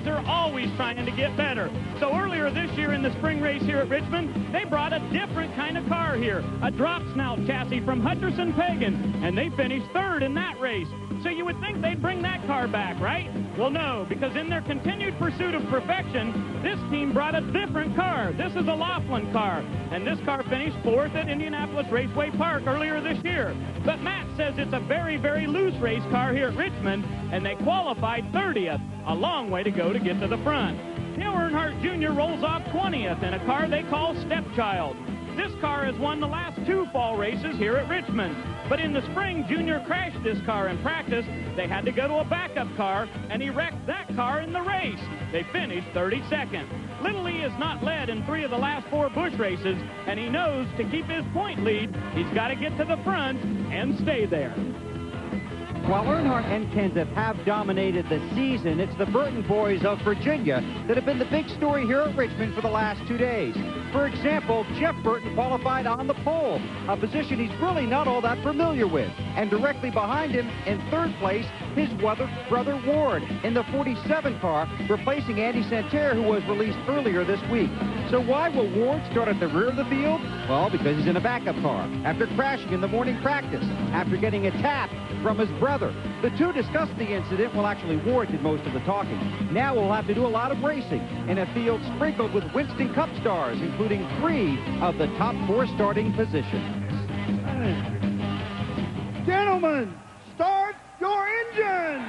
guys are always trying to get better. So earlier this year in the spring race here at Richmond, they brought a different kind of car here, a drop snout chassis from Hutcherson-Pagan, and they finished third in that race. So you would think they'd bring that car back, right? Well, no, because in their continued pursuit of perfection, this team brought a different car. This is a Laughlin car, and this car finished fourth at Indianapolis Raceway Park earlier this year. But Matt says it's a very, very loose race car here at Richmond, and they qualified 30th, a long way to go to get to the front. Dale Earnhardt Jr. rolls off 20th in a car they call Stepchild. This car has won the last 2 fall races here at Richmond. But in the spring, Junior crashed this car in practice. They had to go to a backup car, and he wrecked that car in the race. They finished 32nd. Little Lee has not led in 3 of the last 4 Busch races, and he knows to keep his point lead, he's got to get to the front and stay there. While Earnhardt and Kenseth have dominated the season, it's the Burton boys of Virginia that have been the big story here at Richmond for the last 2 days. For example, Jeff Burton qualified on the pole, a position he's really not all that familiar with. And directly behind him, in 3rd place, his brother Ward in the 47 car, replacing Andy Santerre, who was released earlier this week. So why will Ward start at the rear of the field? Well, because he's in a backup car, after crashing in the morning practice, after getting a tap from his brother. The two discussed the incident. Well, actually, Ward did most of the talking. Now we'll have to do a lot of racing in a field sprinkled with Winston Cup stars, including 3 of the top 4 starting positions. Gentlemen, start your engine!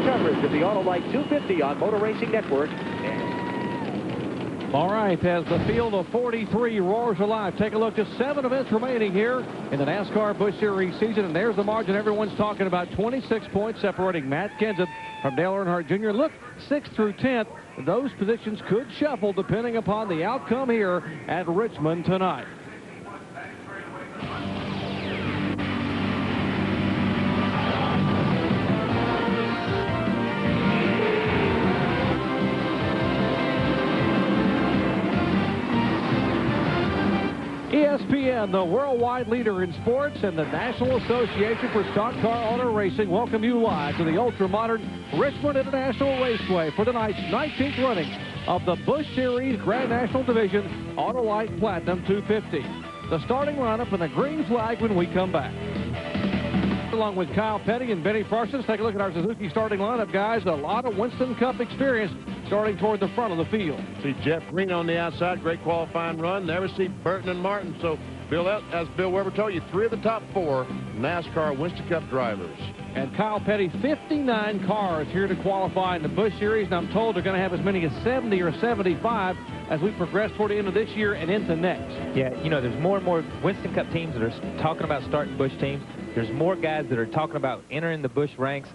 Coverage of the Autolite 250 on Motor Racing Network. All right, as the field of 43 roars alive, take a look at 7 events remaining here in the NASCAR Busch Series season, and there's the margin everyone's talking about, 26 points separating Matt Kenseth from Dale Earnhardt Jr. Look, 6th through 10th, those positions could shuffle depending upon the outcome here at Richmond tonight. ESPN, the worldwide leader in sports, and the National Association for Stock Car Auto Racing welcome you live to the ultra-modern Richmond International Raceway for tonight's 19th running of the Busch Series Grand National Division Autolite Platinum 250. The starting lineup and the green flag when we come back. Along with Kyle Petty and Benny Parsons, take a look at our Suzuki starting lineup, guys. A lot of Winston Cup experience starting toward the front of the field. See Jeff Green on the outside, great qualifying run. Never see Burton and Martin. So, Bill, as Bill Weber told you, 3 of the top 4 NASCAR Winston Cup drivers. And Kyle Petty, 59 cars here to qualify in the Busch Series, and I'm told they're going to have as many as 70 or 75 as we progress toward the end of this year and into next. Yeah, you know, there's more and more Winston Cup teams that are talking about starting Busch teams. There's more guys that are talking about entering the Busch ranks.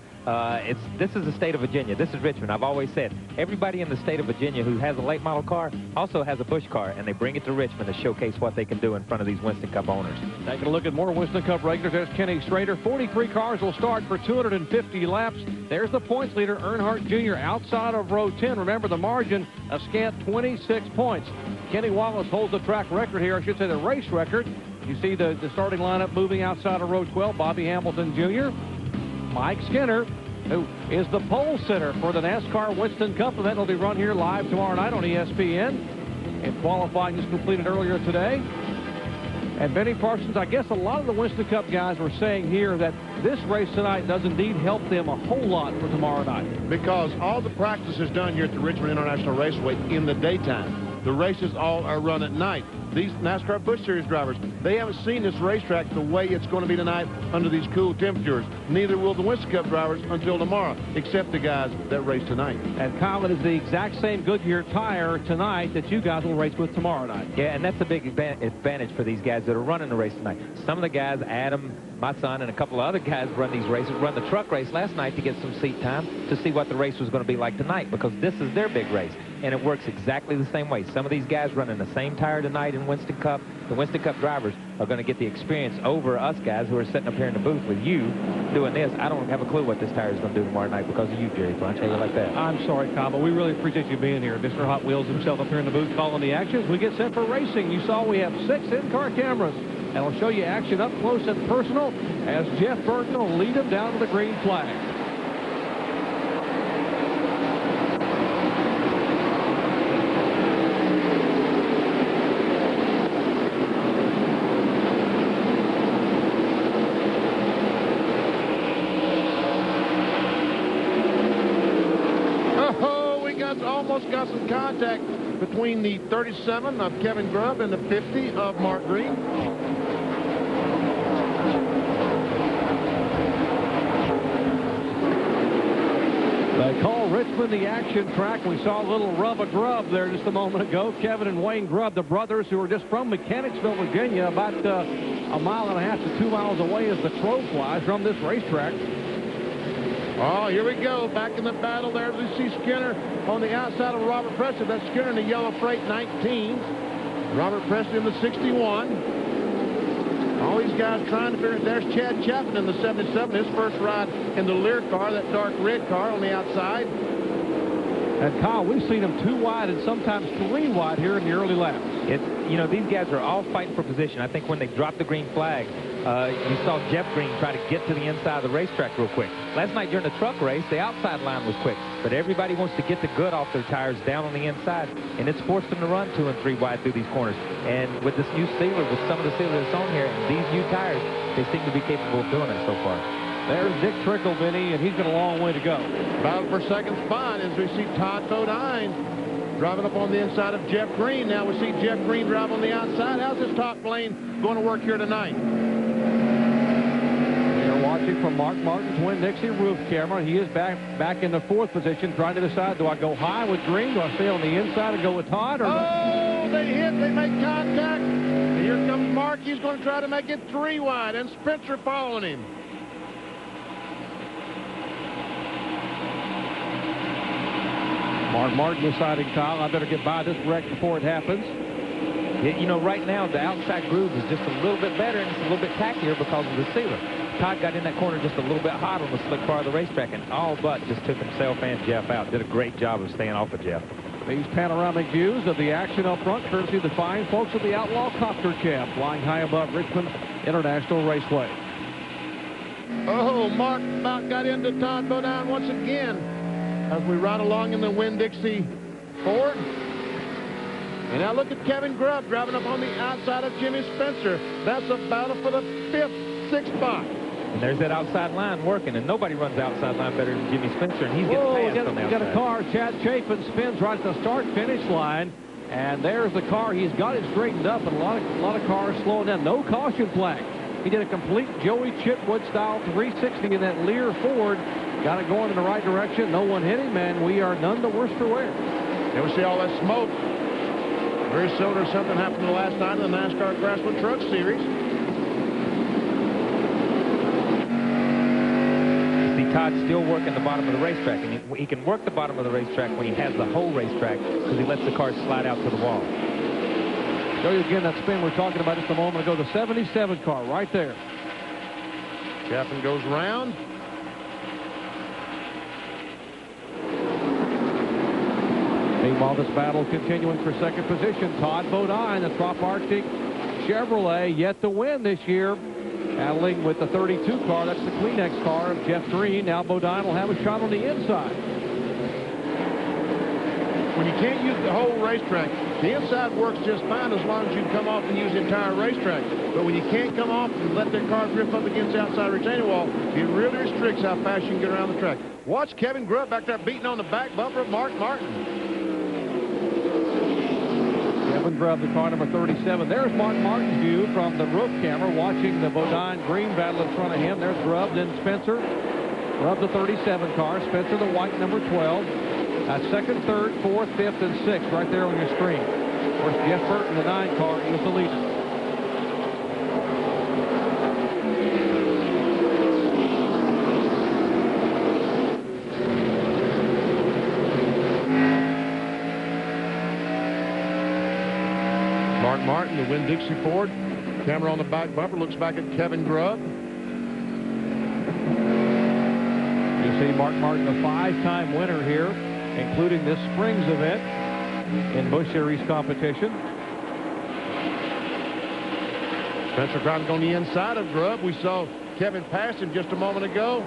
This is the state of Virginia. This is Richmond. I've always said everybody in the state of Virginia who has a late model car also has a Busch car, and they bring it to Richmond to showcase what they can do in front of these Winston Cup owners. Taking a look at more Winston Cup regulars, there's Kenny Strader. 43 cars will start for 250 laps. There's the points leader, Earnhardt Jr., outside of row 10. Remember, the margin, a scant 26 points. Kenny Wallace holds the track record here, I should say the race record. You see the starting lineup moving outside of row 12. Bobby Hamilton Jr., Mike Skinner, who is the pole sitter for the NASCAR Winston Cup event. Will be run here live tomorrow night on ESPN. And qualifying is completed earlier today. And Benny Parsons, I guess a lot of the Winston Cup guys were saying here that this race tonight does indeed help them a whole lot for tomorrow night. Because all the practice is done here at the Richmond International Raceway in the daytime. The races all are run at night. These NASCAR Busch Series drivers, they haven't seen this racetrack the way it's going to be tonight under these cool temperatures. Neither will the Winston Cup drivers until tomorrow, except the guys that race tonight. And Kyle, it is the exact same Goodyear tire tonight that you guys will race with tomorrow night. Yeah, and that's a big advantage for these guys that are running the race tonight. Some of the guys, Adam, my son, and a couple of other guys run these races, run the truck race last night to get some seat time to see what the race was going to be like tonight, because this is their big race. and it works exactly the same way. Some of these guys running the same tire tonight in Winston Cup. The Winston Cup drivers are going to get the experience over us guys who are sitting up here in the booth with you doing this. I don't have a clue what this tire is going to do tomorrow night because of you, Jerry Bunch. How you like that? I'm sorry, Kyle, but we really appreciate you being here. Mr. Hot Wheels himself up here in the booth calling the action as we get set for racing. You saw we have 6 in-car cameras. And I'll show you action up close and personal as Jeff Burton will lead him down to the green flag. Oh, we almost got some contact between the 37 of Kevin Grubb and the 50 of Mark Green. They call Richmond the action track. We saw a little rub-a-grub there just a moment ago. Kevin and Wayne Grubb, the brothers who are just from Mechanicsville, Virginia, about a mile and a half to 2 miles away as the crow flies from this racetrack. Oh, here we go. Back in the battle there. We see Skinner on the outside of Robert Presley. That's Skinner in the yellow freight 19. Robert Presley in the 61. All these guys trying to figure it. There's Chad Chapman in the 77. His first ride in the Lear car, that dark red car on the outside. And Kyle, we've seen them 2 wide and sometimes 3 wide here in the early laps. You know, these guys are all fighting for position. I think when they dropped the green flag, you saw Jeff Green try to get to the inside of the racetrack real quick. Last night during the truck race, the outside line was quick, but everybody wants to get the good off their tires down on the inside, and it's forced them to run 2 and 3 wide through these corners. And with this new sealer, with some of the sealer that's on here, and these new tires, they seem to be capable of doing it so far. There's Dick Trickle, Vinny, and he's got a long way to go. Battle for second spot as we see Todd Bodine driving up on the inside of Jeff Green. Now we see Jeff Green drive on the outside. How's this top lane going to work here tonight? We're watching from Mark Martin's Winn-Dixie roof camera. He is back in the 4th position, trying to decide, do I go high with Green? Do I stay on the inside and go with Todd? Or they hit. They make contact. And here comes Mark. He's going to try to make it 3 wide, and Spencer following him. Mark Martin deciding, Kyle, I better get by this wreck before it happens. You know, right now, the outside groove is just a little bit better, and it's a little bit tackier because of the sealer. Todd got in that corner just a little bit hot on the slick part of the racetrack, and all but just took himself and Jeff out. Did a great job of staying off of Jeff. These panoramic views of the action up front, courtesy of the fine folks at the Outlaw Copter Cab, flying high above Richmond International Raceway. Oh, Mark about got into Todd Bodine once again as we ride along in the Winn-Dixie Ford. And now look at Kevin Grubb driving up on the outside of Jimmy Spencer. That's a battle for the 5th, 6th spot. And there's that outside line working, and nobody runs outside line better than Jimmy Spencer, and he's getting passed on the outside. Got a car. Chad Chapin spins right at the start-finish line, and there's the car. He's got it straightened up, and a lot of cars slowing down. No caution flag. He did a complete Joey Chitwood-style 360 in that Lear Ford. Got it going in the right direction. No one hit him, and we are none the worse for wear. And we see all that smoke. Very similar to something happened the last night in the NASCAR Craftsman Truck Series. See, Todd's still working the bottom of the racetrack, and he can work the bottom of the racetrack when he has the whole racetrack because he lets the cars slide out to the wall. Show you again that spin we're talking about just a moment ago. The 77 car right there. Chapman goes round. Meanwhile, this battle continuing for second position. Todd Bodine, the Trop Arctic Chevrolet, yet to win this year. Battling with the 32 car. That's the Kleenex car of Jeff Green. Now Bodine will have a shot on the inside. When you can't use the whole racetrack, the inside works just fine as long as you come off and use the entire racetrack. But when you can't come off and let their car drift up against the outside retaining wall, it really restricts how fast you can get around the track. Watch Kevin Grubb back there beating on the back bumper of Mark Martin. Kevin Grubb, the car number 37. There's Mark Martin's view from the roof camera, watching the Bodine Green battle in front of him. There's Grubb, then Spencer. Grubb, the 37 car. Spencer, the white number 12. Second, third, fourth, fifth, and sixth right there on your screen. Of course, Jeff Burton, the 9 car, is the leader. Martin, the Winn-Dixie Ford. Camera on the back bumper looks back at Kevin Grubb. You see Mark Martin, a 5-time winner here, including this Springs event in Busch Series competition. Spencer Crowder's on the inside of Grubb. We saw Kevin pass him just a moment ago.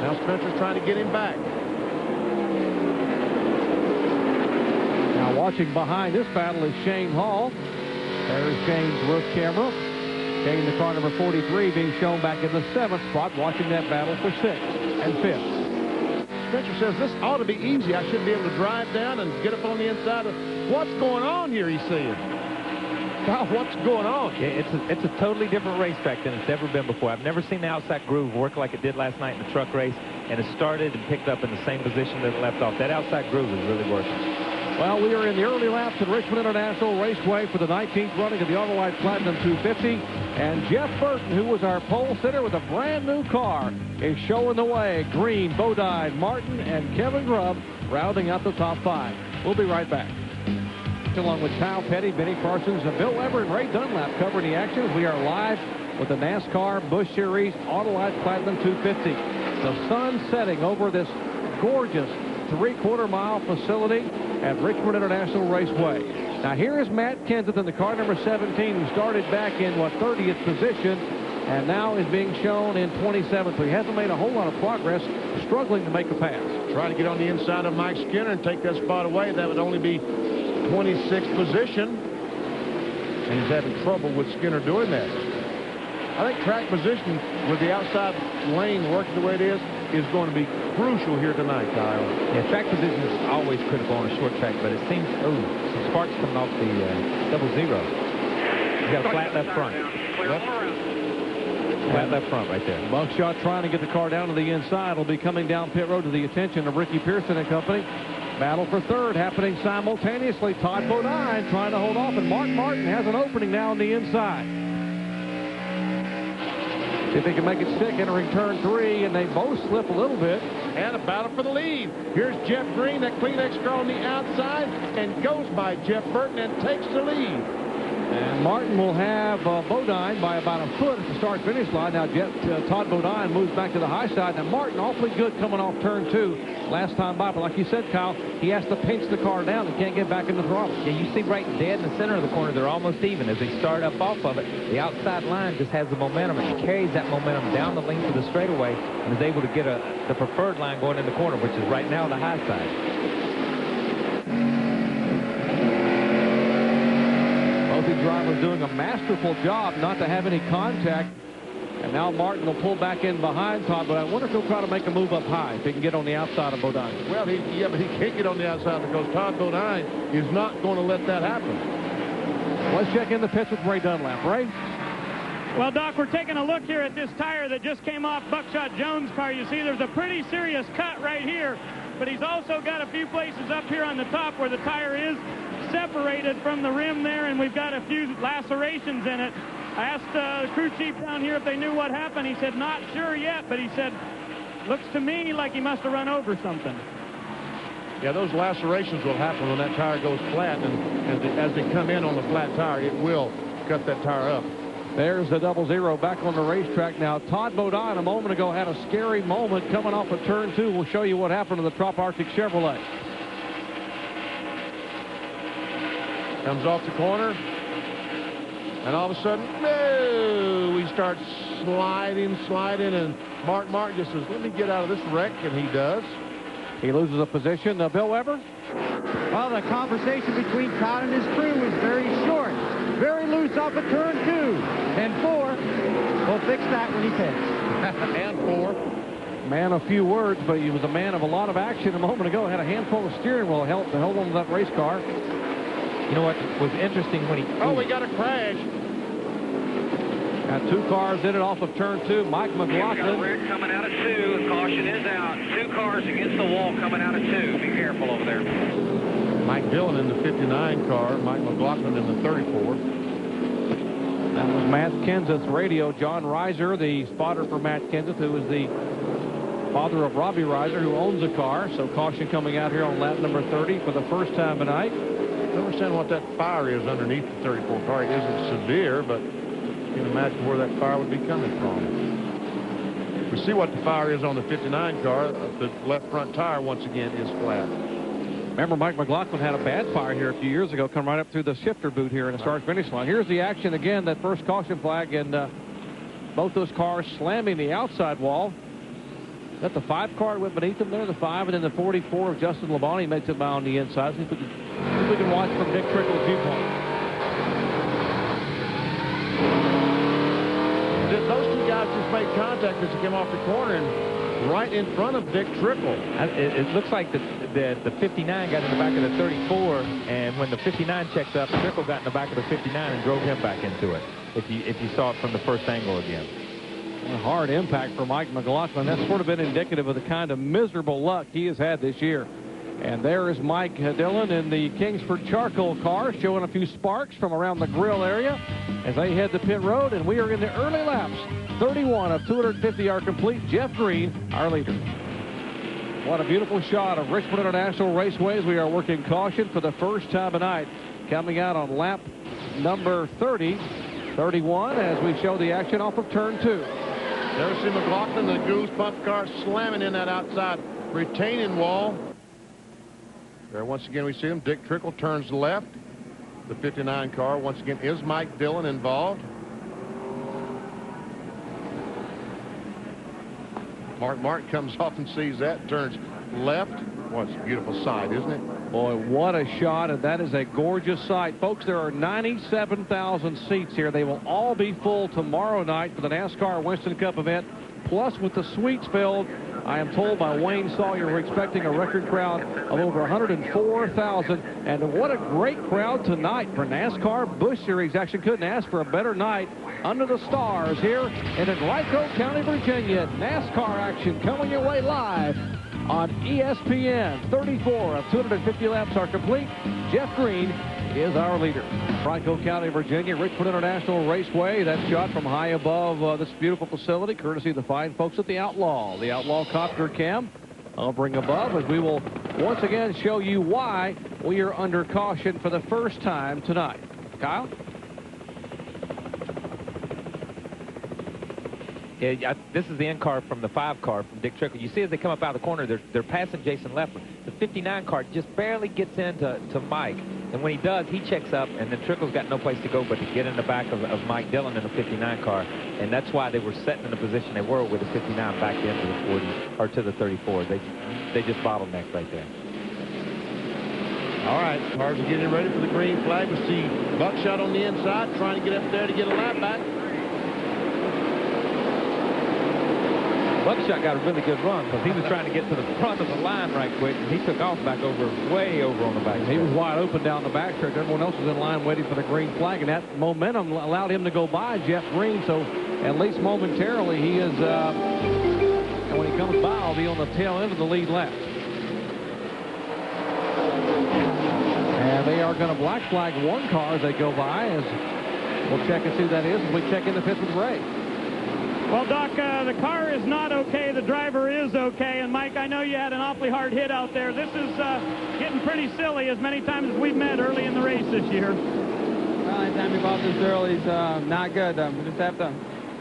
Now Spencer's trying to get him back. Now watching behind this battle is Shane Hall. There's Shane's roof camera. Shane, the car number 43, being shown back in the 7th spot, watching that battle for 6th and 5th. Spencer says this ought to be easy. I should be able to drive down and get up on the inside of what's going on here, he's saying. Kyle, what's going on? Yeah, it's a totally different racetrack than it's ever been before. I've never seen the outside groove work like it did last night in the truck race, and it started and picked up in the same position that it left off. That outside groove is really working. Well, we are in the early laps at Richmond International Raceway for the 19th running of the Autolite Platinum 250. And Jeff Burton, who was our pole sitter with a brand new car, is showing the way. Green, Bodine, Martin, and Kevin Grubb rounding out the top 5. We'll be right back. Along with Kyle Petty, Benny Parsons, and Bill Weber and Ray Dunlap covering the action. We are live with the NASCAR Busch Series Autolite Platinum 250. The sun setting over this gorgeous 3/4 mile facility at Richmond International Raceway. Now here is Matt Kenseth in the car number 17, who started back in 30th position and now is being shown in 27th. So he hasn't made a whole lot of progress, struggling to make a pass. Trying to get on the inside of Mike Skinner and take that spot away. That would only be 26th position. And he's having trouble with Skinner doing that. I think track position with the outside lane working the way it is going to be crucial here tonight, Kyle. Yeah, track position is always critical on a short track, but it seems, some sparks coming off the 00. He's got a flat left front. Flat left front right there. Buckshot trying to get the car down to the inside. Will be coming down pit road to the attention of Ricky Pearson and company. Battle for third happening simultaneously. Todd Bodine trying to hold off, and Mark Martin has an opening now on the inside. See if they can make it stick entering turn 3, and they both slip a little bit. And a battle for the lead. Here's Jeff Green, that Kleenex car on the outside, and goes by Jeff Burton and takes the lead. And Martin will have Bodine by about a foot at the start-finish line. Now Todd Bodine moves back to the high side. Now Martin awfully good coming off turn 2 last time by. But like you said, Kyle, he has to pinch the car down and can't get back in the throttle. Yeah, you see right dead in the center of the corner, they're almost even. As they start up off of it, the outside line just has the momentum, and he carries that momentum down the length of the straightaway and is able to get the preferred line going in the corner, which is right now the high side. Both these drivers doing a masterful job not to have any contact. And now Martin will pull back in behind Todd, but I wonder if he'll try to make a move up high if he can get on the outside of Bodine. Well, but he can't get on the outside because Todd Bodine is not going to let that happen. Let's check in the pits with Ray Dunlap. Ray? Well, Doc, we're taking a look here at this tire that just came off Buckshot Jones' car. You see there's a pretty serious cut right here, but he's also got a few places up here on the top where the tire is separated from the rim there, and we've got a few lacerations in it. I asked the crew chief down here if they knew what happened. He said not sure yet, but he said looks to me like he must have run over something. Yeah, those lacerations will happen when that tire goes flat, and as they come in on the flat tire, it will cut that tire up. There's the 00 back on the racetrack now. Todd Bodine a moment ago had a scary moment coming off of turn 2. We'll show you what happened to the Trop Arctic Chevrolet. Comes off the corner, and all of a sudden, no! We start sliding, and Mark Martin just says, let me get out of this wreck, and he does. He loses a position. Bill Weber? Well, the conversation between Todd and his crew was very short. Very loose off of turn 2. And 4. We'll fix that when he pits. And 4. Man of few words, but he was a man of a lot of action a moment ago. Had a handful of steering wheel help to hold on to that race car. You know what was interesting when he... Oh, we got a crash. Got 2 cars in it off of turn 2. Mike McLaughlin. Got a wreck coming out of 2. Caution is out. 2 cars against the wall coming out of 2. Be careful over there. Mike Dillon in the 59 car. Mike McLaughlin in the 34. That was Matt Kenseth's radio. John Reiser, the spotter for Matt Kenseth, who is the father of Robbie Reiser, who owns the car. So caution coming out here on lap number 30 for the first time tonight. don't understand what that fire is underneath the 34 car. It isn't severe, but you can imagine where that fire would be coming from. We see what the fire is on the 59 car. The left front tire, once again, is flat. Remember, Mike McLaughlin had a bad fire here a few years ago, come right up through the shifter boot here in the start-finish line. Here's the action again, that first caution flag, and both those cars slamming the outside wall. Got the 5 car went beneath them there, the 5, and then the 44 of Justin Labonte makes it by on the inside. See if we can watch from Dick Trickle's viewpoint. Those two guys just made contact as they came off the corner and right in front of Dick Trickle. It looks like the 59 got in the back of the 34, and when the 59 checked up, Trickle got in the back of the 59 and drove him back into it. If you saw it from the first angle again. A hard impact for Mike McLaughlin. That's sort of been indicative of the kind of miserable luck he has had this year. And there is Mike Dillon in the Kingsford charcoal car, showing a few sparks from around the grill area as they head to pit road, and we are in the early laps. 31 of 250 are complete. Jeff Green, our leader. What a beautiful shot of Richmond International Raceway as we are working caution for the first time tonight. Coming out on lap number 31 as we show the action off of turn 2. There's see McLaughlin, the goose pump car, slamming in that outside retaining wall. There once again we see him. Dick Trickle turns left. The 59 car once again is Mike Dillon involved. Mark Martin comes off and sees that, turns left. Boy, it's a beautiful sight, isn't it? Boy, what a shot, and that is a gorgeous sight. Folks, there are 97,000 seats here. They will all be full tomorrow night for the NASCAR Winston Cup event. Plus, with the suites filled, I am told by Wayne Sawyer we're expecting a record crowd of over 104,000. And what a great crowd tonight for NASCAR Busch Series action. Couldn't ask for a better night under the stars here in Henrico County, Virginia. NASCAR action coming your way live on ESPN. 34 of 250 laps are complete. Jeff Green is our leader. Henrico County, Virginia, Richmond International Raceway. That shot from high above this beautiful facility, courtesy of the fine folks at the Outlaw. The Outlaw Copter Cam hovering above as we will once again show you why we are under caution for the first time tonight. Kyle? Yeah, this is the end car from the 5 car from Dick Trickle. You see as they come up out of the corner, they're passing Jason Leffler. The 59 car just barely gets into Mike. And when he does, he checks up, and then Trickle's got no place to go but to get in the back of Mike Dillon in the 59 car. And that's why they were sitting in the position they were with the 59 back into the 40 or to the 34. They just bottlenecked right there. All right, cars are getting ready for the green flag. We see Buckshot on the inside trying to get up there to get a lap back. Buckshot got a really good run because he was trying to get to the front of the line right quick, and he took off back over, way over on the back. He was wide open down the back stretch. Everyone else was in line waiting for the green flag, and that momentum allowed him to go by Jeff Green. So at least momentarily, he is, and when he comes by, he'll be on the tail end of the lead lap. And they are going to black flag one car as they go by, as we'll check and see who that is as we check in the pits with Ray. Well, Doc, the car is not okay. The driver is okay. And, Mike, I know you had an awfully hard hit out there. This is getting pretty silly as many times as we've met early in the race this year. Well, anytime you're about this early is not good. We just have to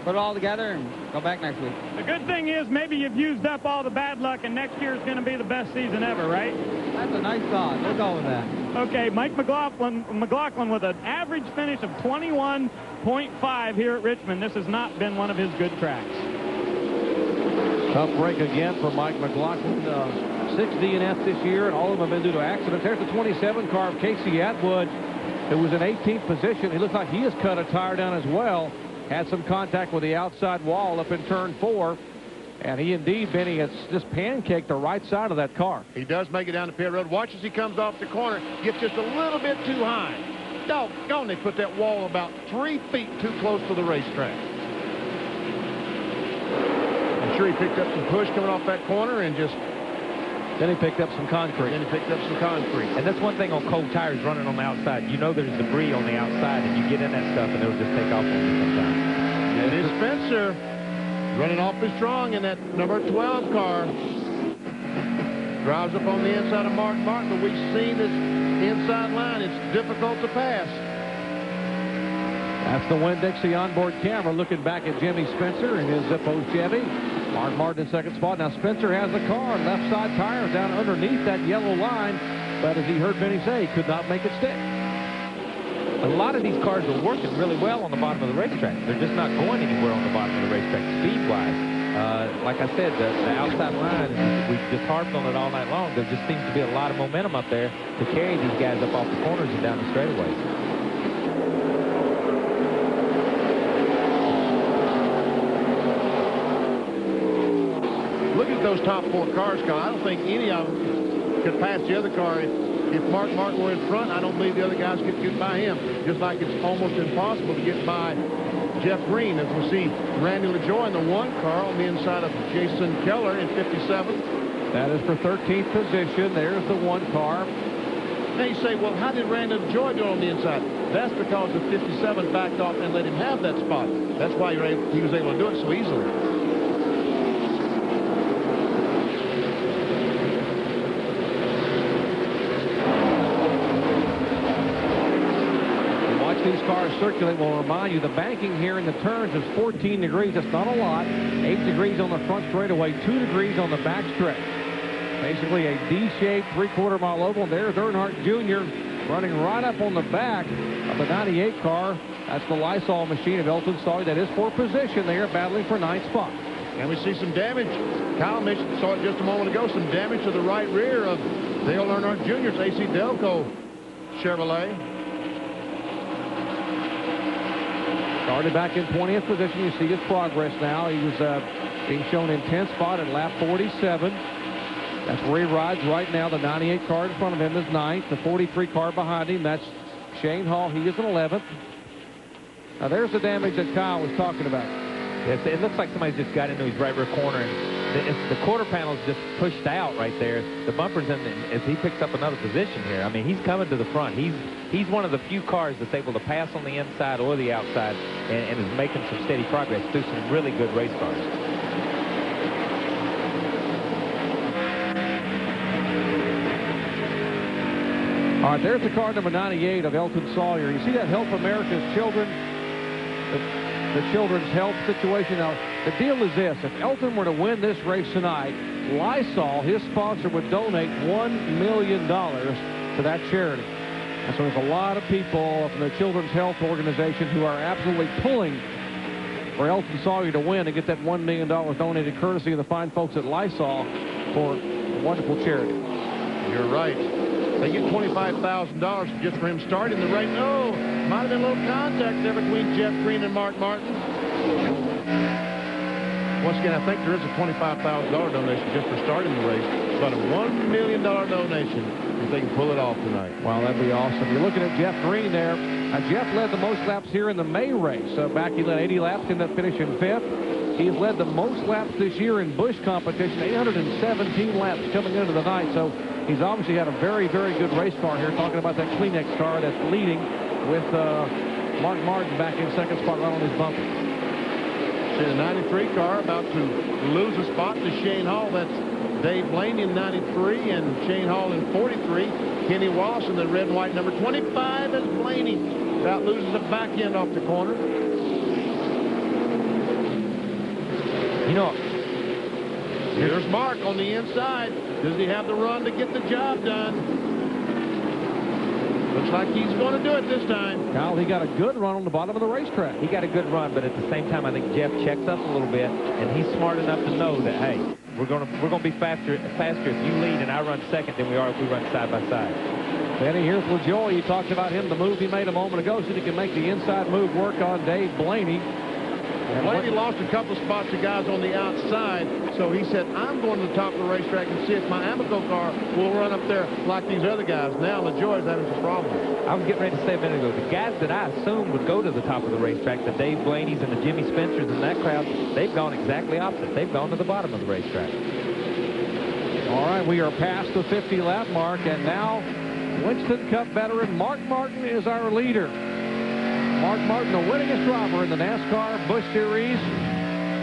put it all together and go back next week. The good thing is maybe you've used up all the bad luck, and next year is going to be the best season ever, right? That's a nice thought. We'll go with that. Okay, Mike McLaughlin with an average finish of 21.5 here at Richmond. This has not been one of his good tracks. Tough break again for Mike McLaughlin. 6 DNF this year, and all of them have been due to accidents. There's the 27 car of Casey Atwood, who was in 18th position. He looks like he has cut a tire down as well. Had some contact with the outside wall up in turn 4. And he indeed, Benny, has just pancaked the right side of that car. He does make it down the pit road. Watch as he comes off the corner. Gets just a little bit too high. Doggone, they put that wall about 3 feet too close to the racetrack. I'm sure he picked up some push coming off that corner and just... Then he picked up some concrete. And that's one thing on cold tires running on the outside. You know there's debris on the outside, and you get in that stuff, and it'll just take off on you sometimes. It is Spencer running awfully strong in that number 12 car. Drives up on the inside of Mark Martin, but we've seen this inside line. It's difficult to pass. That's the Winn-Dixie onboard camera looking back at Jimmy Spencer in his Zippos Chevy. Mark Martin in second spot. Now Spencer has the car. Left side tire down underneath that yellow line. But as he heard Benny say, he could not make it stick. A lot of these cars are working really well on the bottom of the racetrack. They're just not going anywhere on the bottom of the racetrack speed-wise. Like I said, the outside line, we just harped on it all night long. There just seems to be a lot of momentum up there to carry these guys up off the corners and down the straightaways. Look at those top 4 cars, Kyle. I don't think any of them could pass the other car. If Mark Martin were in front, I don't believe the other guys could get by him. Just like it's almost impossible to get by Jeff Green, as we see Randy LaJoie in the 1 car on the inside of Jason Keller in 57. That is for 13th position. There's the 1 car. Now you say, well, how did Randy LaJoie do on the inside? That's because the 57 backed off and let him have that spot. That's why he was able to do it so easily. These cars circulate. Will remind you the banking here in the turns is 14 degrees. That's not a lot. 8 degrees on the front straightaway, 2 degrees on the back stretch. Basically a D-shaped 3/4 mile oval. There's Earnhardt Jr. running right up on the back of the 98 car. That's the Lysol machine of Elton Sawyer. That is for position there, battling for 9th spot. And we see some damage. Kyle mentioned, saw it just a moment ago, some damage to the right rear of Dale Earnhardt Jr.'s AC Delco Chevrolet. Started back in 20th position. You see his progress now. He was being shown in 10th spot at lap 47. That's where he rides right now. The 98 car in front of him is 9th. The 43 car behind him, that's Shane Hall. He is in 11th. Now there's the damage that Kyle was talking about. Yes, it looks like somebody just got into his right rear corner, and the quarter panel's just pushed out right there. The bumper's in as he picks up another position here. I mean, he's coming to the front. He's one of the few cars that's able to pass on the inside or the outside and is making some steady progress through some really good race cars. All right, there's the car number 98 of Elton Sawyer. You see that Help America's Children, the children's health situation. Now, the deal is this. If Elton were to win this race tonight, Lysol, his sponsor, would donate $1 million to that charity. And so there's a lot of people from the Children's Health Organization who are absolutely pulling for Elton Sawyer to win and get that $1 million donated courtesy of the fine folks at Lysol for a wonderful charity. You're right. They get $25,000 just for him starting the race. Oh, might have been a little contact there between Jeff Green and Mark Martin. Once again, I think there is a $25,000 donation just for starting the race, but a $1 million donation if they can pull it off tonight. Wow, that'd be awesome. You're looking at Jeff Green there. Jeff led the most laps here in the May race. Back he led 80 laps, ended up finishing 5th. He's led the most laps this year in Busch competition, 817 laps coming into the night. So he's obviously had a very, very good race car here. Talking about that Kleenex car that's leading with Mark Martin back in second spot right on his bumper. See the 93 car about to lose a spot to Shane Hall. That's Dave Blaney in 93 and Shane Hall in 43. Kenny Wallace in the red and white number 25 as Blaney about loses the back end off the corner. You know, here's Mark on the inside. Does he have the run to get the job done? Looks like he's going to do it this time. Kyle, he got a good run on the bottom of the racetrack. He got a good run, but at the same time, I think Jeff checks up a little bit, and he's smart enough to know that, hey, we're going to be faster if you lead and I run second than we are if we run side by side. Benny, here's LaJoie. You talked about him, the move he made a moment ago, so he can make the inside move work on Dave Blaney. Blaney lost a couple spots to guys on the outside, so he said, I'm going to the top of the racetrack and see if my Amoco car will run up there like these other guys. Now LaJoie's having some problems. I was getting ready to say a minute ago, the guys that I assumed would go to the top of the racetrack, the Dave Blaney's and the Jimmy Spencers and that crowd, they've gone exactly opposite. They've gone to the bottom of the racetrack. All right, we are past the 50-lap mark, and now Winston Cup veteran Mark Martin is our leader. Mark Martin, the winningest driver in the NASCAR Busch Series,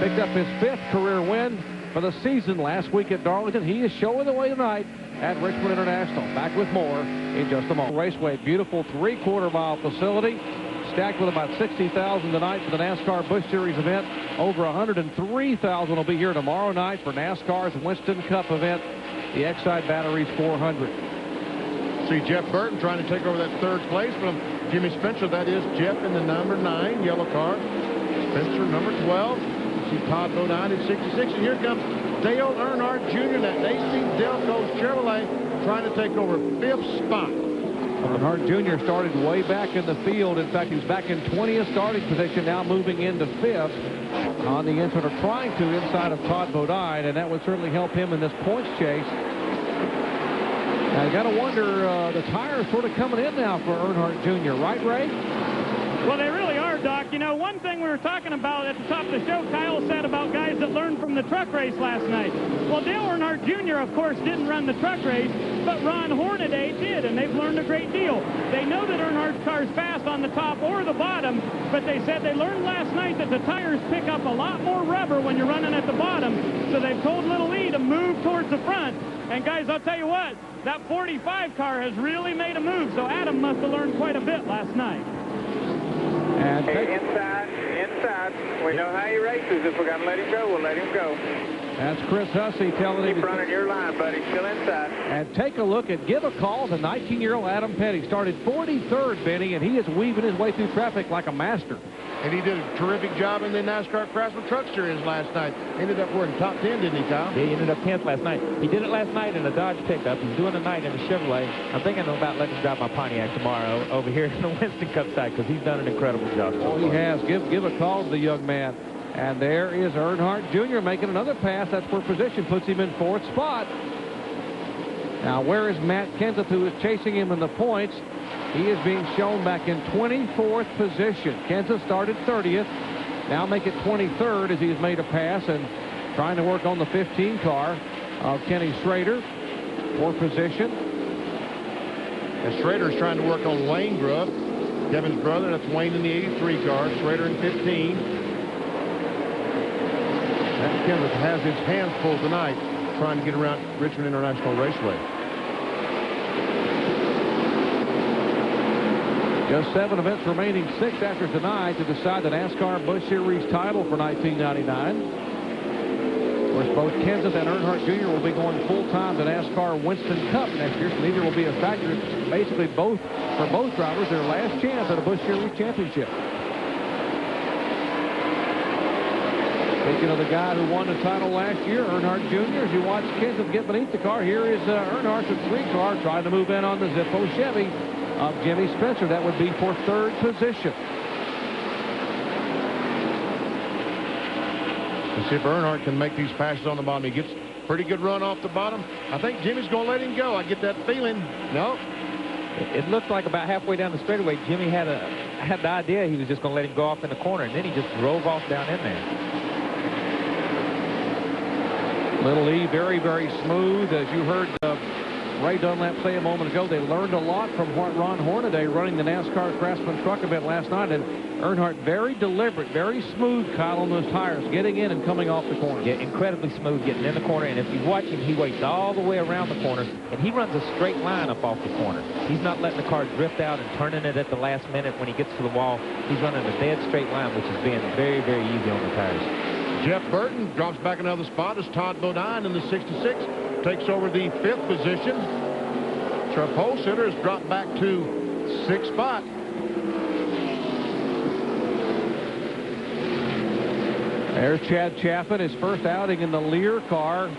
picked up his 5th career win. for the season last week at Darlington. He is showing the way tonight at Richmond International. Back with more in just a moment. Raceway, beautiful 3/4 mile facility, stacked with about 60,000 tonight for the NASCAR Busch Series event. Over 103,000 will be here tomorrow night for NASCAR's Winston Cup event, the Exide Batteries 400. See Jeff Burton trying to take over that 3rd place from Jimmy Spencer. That is Jeff in the number 9 yellow car. Spencer number 12. See Todd Bodine in 66. And here comes Dale Earnhardt Jr. in that AC Delco Chevrolet trying to take over 5th spot. Earnhardt Jr. started way back in the field. In fact, he's back in 20th starting position, now moving into 5th on the inside, or trying to, inside of Todd Bodine, and that would certainly help him in this points chase. Now, you got to wonder, the tires sort of coming in now for Earnhardt Jr., right, Ray? Well, they really are, Doc. You know, one thing we were talking about at the top of the show, Kyle said about guys that learned from the truck race last night. Well, Dale Earnhardt Jr., of course, didn't run the truck race, but Ron Hornaday did, and they've learned a great deal. They know that Earnhardt's car's fast on the top or the bottom, but they said they learned last night that the tires pick up a lot more rubber when you're running at the bottom, so they've told Little E to move towards the front. And, guys, I'll tell you what, that 45 car has really made a move, so Adam must have learned quite a bit last night. And hey, inside. We know how he races. If we got to let him go, we'll let him go. That's Chris Hussey telling him. Keep running your line, buddy. Still inside. And take a look at, give a call to 19-year-old Adam Petty. Started 43rd, Benny, and he is weaving his way through traffic like a master. And he did a terrific job in the NASCAR Craftsman Truck Series last night. Ended up wearing top 10, didn't he, Kyle? Yeah, he ended up 10th last night. He did it last night in a Dodge pickup. He's doing it tonight in a Chevrolet. I'm thinking about letting him drive my Pontiac tomorrow over here in the Winston Cup side, because he's done an incredible job. Oh, he has. Give a call to the young man. And there is Earnhardt Jr. making another pass. That's where position puts him in 4th spot. Now, where is Matt Kenseth, who is chasing him in the points? He is being shown back in 24th position. Kenseth started 30th. Now make it 23rd as he has made a pass and trying to work on the 15 car of Kenny Schrader for position. And Schrader is trying to work on Wayne Grubb, Kevin's brother. That's Wayne in the 83 car, Schrader in 15. And Kenseth has his hands full tonight trying to get around Richmond International Raceway. Just 7 events remaining, 6 after tonight to decide the NASCAR Busch Series title for 1999. Of course, both Kenseth and Earnhardt Jr. will be going full-time to NASCAR Winston Cup next year, so neither will be a factor. Basically, for both drivers, their last chance at a Busch Series championship. Speaking of the guy who won the title last year, Earnhardt Jr., as you watch Kenseth get beneath the car, here is Earnhardt's 3 car trying to move in on the Zippo Chevy of Jimmy Spencer. That would be for 3rd position. Let's see if Earnhardt can make these passes on the bottom. He gets pretty good run off the bottom. I think Jimmy's going to let him go. I get that feeling. No. It looked like about halfway down the straightaway, Jimmy had the idea he was just going to let him go off in the corner, and then he just drove off down in there. Little E, very, very smooth. As you heard Ray Dunlap say a moment ago, they learned a lot from Ron Hornaday running the NASCAR Craftsman Truck event last night. And Earnhardt, very deliberate, very smooth, Kyle, on those tires, getting in and coming off the corner. Yeah, incredibly smooth getting in the corner. And if you watch him, he waits all the way around the corner, and he runs a straight line up off the corner. He's not letting the car drift out and turning it at the last minute when he gets to the wall. He's running a dead straight line, which is being very, very easy on the tires. Jeff Burton drops back another spot as Todd Bodine in the 66 takes over the 5th position. Trev Holsitter has dropped back to 6th spot. There's Chad Chaffin, his first outing in the Lear car.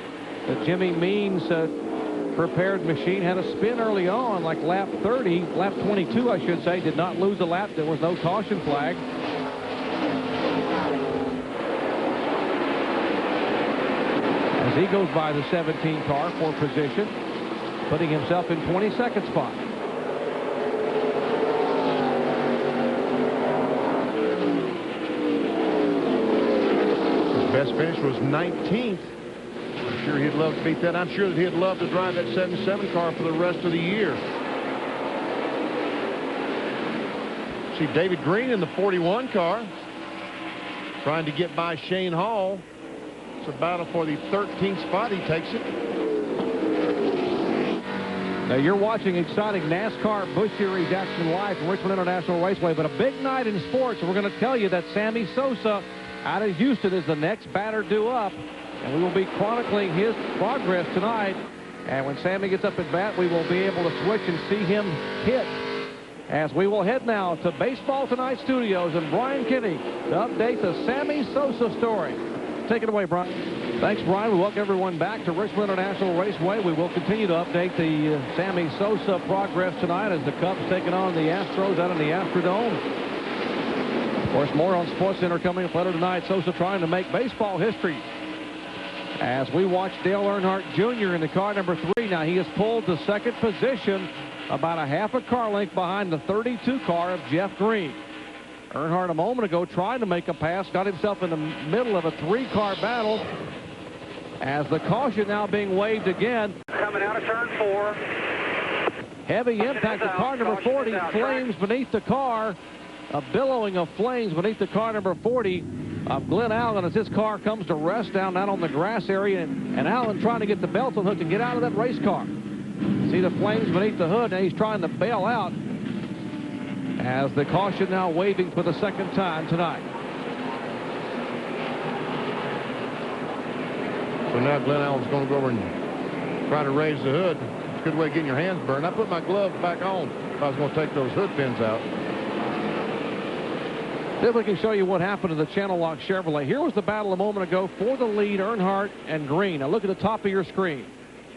The Jimmy Means prepared machine had a spin early on, like lap 30, lap 22, I should say. Did not lose a lap. There was no caution flag. As he goes by the 17 car for position, putting himself in 22nd spot. His best finish was 19th. I'm sure he'd love to beat that. I'm sure that he'd love to drive that 77 car for the rest of the year. See David Green in the 41 car, trying to get by Shane Hall. It's a battle for the 13th spot. He takes it. Now you're watching exciting NASCAR Busch Series action live from Richmond International Raceway, but a big night in sports. We're going to tell you that Sammy Sosa out of Houston is the next batter due up, and we will be chronicling his progress tonight. And when Sammy gets up at bat, we will be able to switch and see him hit. As we will head now to Baseball Tonight Studios and Brian Kinney to update the Sammy Sosa story. Take it away, Brian. Thanks, Brian. We welcome everyone back to Richmond International Raceway. We will continue to update the Sammy Sosa progress tonight as the Cubs taking on the Astros out in the Astrodome. Of course, more on SportsCenter coming up later tonight. Sosa trying to make baseball history as we watch Dale Earnhardt Jr. in the car number 3. Now he has pulled to second position, about a half a car length behind the 32 car of Jeff Green. Earnhardt a moment ago trying to make a pass, got himself in the middle of a 3-car battle as the caution now being waved again. Coming out of turn 4. Heavy impact to car number 40, flames beneath the car, a billowing of flames beneath the car number 40 of Glenn Allen as his car comes to rest down on the grass area, and Allen trying to get the belts unhooked and get out of that race car. See the flames beneath the hood, and he's trying to bail out as the caution now waving for the second time tonight. So now Glenn Allen's going to go over and try to raise the hood. It's a good way of getting your hands burned. I put my gloves back on if I was going to take those hood pins out. See if we can show you what happened to the Channel Lock Chevrolet. Here was the battle a moment ago for the lead, Earnhardt and Green. Now look at the top of your screen.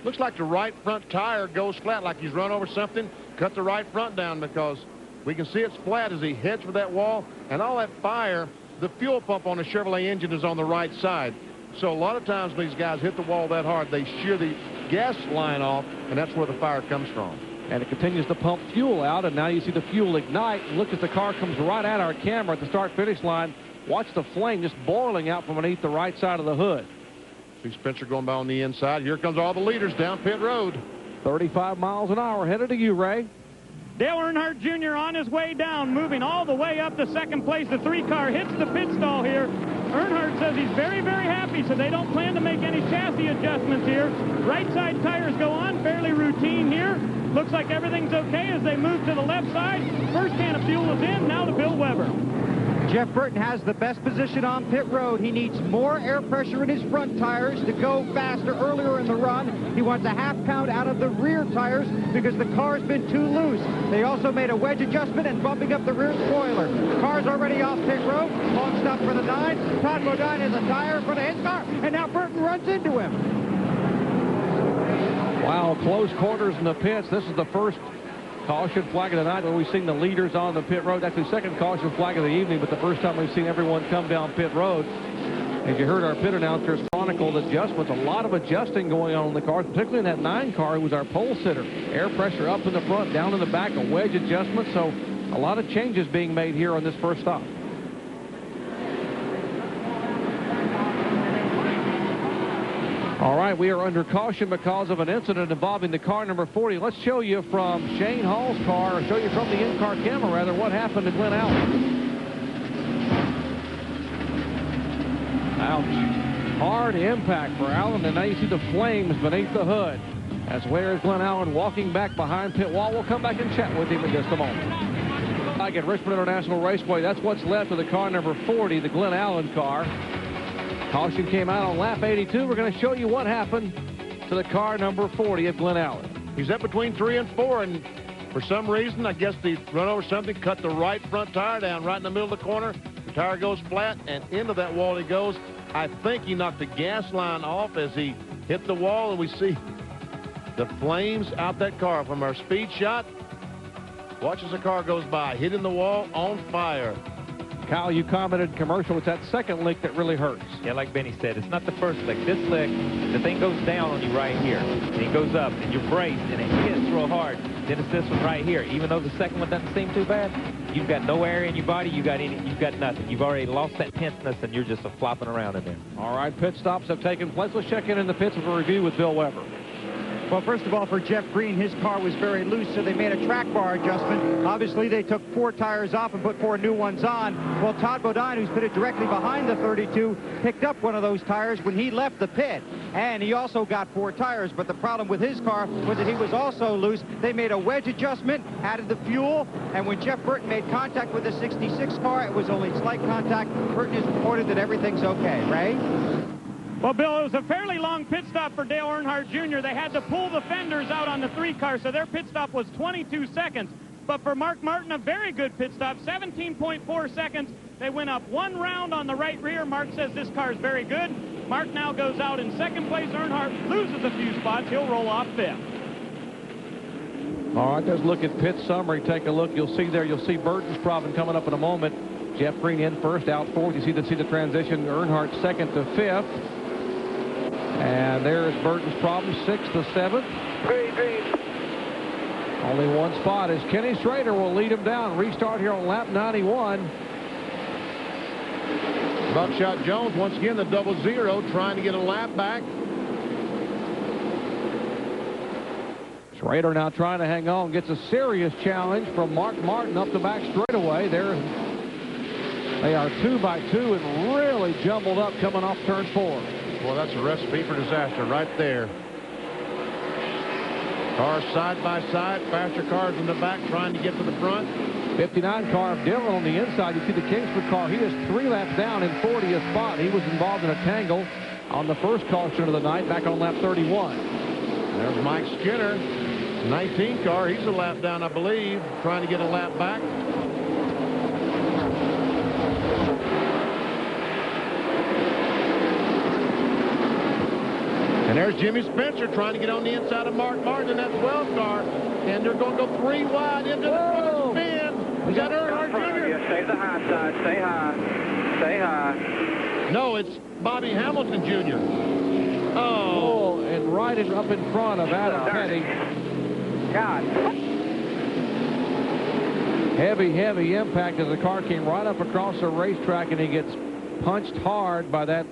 Looks like the right front tire goes flat, like he's run over something. Cut the right front down because we can see it's flat as he heads for that wall. And all that fire, the fuel pump on the Chevrolet engine is on the right side. So a lot of times when these guys hit the wall that hard, they shear the gas line off, and that's where the fire comes from. And it continues to pump fuel out, and now you see the fuel ignite. And look as the car comes right at our camera at the start-finish line. Watch the flame just boiling out from beneath the right side of the hood. See Spencer going by on the inside. Here comes all the leaders down pit road. 35 miles an hour headed to you, Ray. Dale Earnhardt Jr. on his way down, moving all the way up to second place. The 3-car hits the pit stall here. Earnhardt says he's very, very happy, so they don't plan to make any chassis adjustments here. Right side tires go on, fairly routine here. Looks like everything's okay as they move to the left side. First can of fuel is in, now to Bill Weber. Jeff Burton has the best position on pit road. He needs more air pressure in his front tires to go faster earlier in the run. He wants a half pound out of the rear tires because the car's been too loose. They also made a wedge adjustment and bumping up the rear spoiler. The car's already off pit road. Long stop for the 9. Todd Modine has a tire in front of his car, and now Burton runs into him. Wow, close quarters in the pits. This is the first caution flag of the night where we've seen the leaders on the pit road. Actually, second caution flag of the evening, but the first time we've seen everyone come down pit road. As you heard our pit announcers chronicle the adjustments, a lot of adjusting going on in the cars, particularly in that 9 car, who was our pole sitter. Air pressure up in the front, down in the back, a wedge adjustment. So a lot of changes being made here on this first stop. All right, we are under caution because of an incident involving the car number 40. Let's show you from Shane Hall's car, or show you from the in-car camera, rather, what happened to Glenn Allen. Ouch. Hard impact for Allen, and now you see the flames beneath the hood. As where is Glenn Allen walking back behind pit wall. We'll come back and chat with him in just a moment. Like at Richmond International Raceway, that's what's left of the car number 40, the Glenn Allen car. Caution came out on lap 82. We're going to show you what happened to the car number 40 of Glenn Allen. He's up between 3 and 4, and for some reason, I guess they run over something, cut the right front tire down right in the middle of the corner. The tire goes flat, and into that wall he goes. I think he knocked the gas line off as he hit the wall, and we see the flames out that car from our speed shot. Watch as the car goes by, hitting the wall, on fire. Kyle, you commented in commercial, it's that second lick that really hurts. Yeah, like Benny said, it's not the first lick. This lick, the thing goes down on you right here, and it goes up, and you're braced, and it hits real hard. Then it's this one right here. Even though the second one doesn't seem too bad, you've got no air in your body, you've got nothing. You've already lost that tenseness, and you're just flopping around in there. All right, pit stops have taken place. Let's check in the pits with a review with Bill Weber. Well, first of all, for Jeff Green, his car was very loose, so they made a track bar adjustment. Obviously, they took 4 tires off and put 4 new ones on. Well, Todd Bodine, who's pitted directly behind the 32, picked up one of those tires when he left the pit. And he also got 4 tires, but the problem with his car was that he was also loose. They made a wedge adjustment, added the fuel, and when Jeff Burton made contact with the 66 car, it was only slight contact. Burton has reported that everything's okay. Ray? Well, Bill, it was a fairly long pit stop for Dale Earnhardt Jr. They had to pull the fenders out on the 3 car, so their pit stop was 22 seconds. But for Mark Martin, a very good pit stop, 17.4 seconds. They went up 1 round on the right rear. Mark says this car is very good. Mark now goes out in 2nd place. Earnhardt loses a few spots. He'll roll off 5th. All right, let's look at pit summary. Take a look. You'll see there, you'll see Burton's problem coming up in a moment. Jeff Green in first, out 4th. You see the transition. Earnhardt 2nd to 5th. And there's Burton's problem, 6th to 7th. Only 1 spot as Kenny Schrader will lead him down. Restart here on lap 91. Buckshot Jones, once again, the 00, trying to get a lap back. Schrader now trying to hang on. Gets a serious challenge from Mark Martin up the back straightaway. They are 2 by 2 and really jumbled up coming off turn 4. Well, that's a recipe for disaster right there. Cars side by side, faster cars in the back trying to get to the front. 59 car of Dillon on the inside. You see the Kingsford car. He is 3 laps down in 40th spot. He was involved in a tangle on the first caution of the night back on lap 31. There's Mike Skinner, 19 car. He's a lap down, I believe, trying to get a lap back. And there's Jimmy Spencer trying to get on the inside of Mark Martin in that 12 car. And they're going to go 3 wide into the front spin. We got Earnhardt Jr. Stay the high side. Stay high. Stay high. No, it's Bobby Hamilton Jr. Oh, and right up in front of Adam Petty. God. Heavy impact as the car came right up across the racetrack, and he gets punched hard by that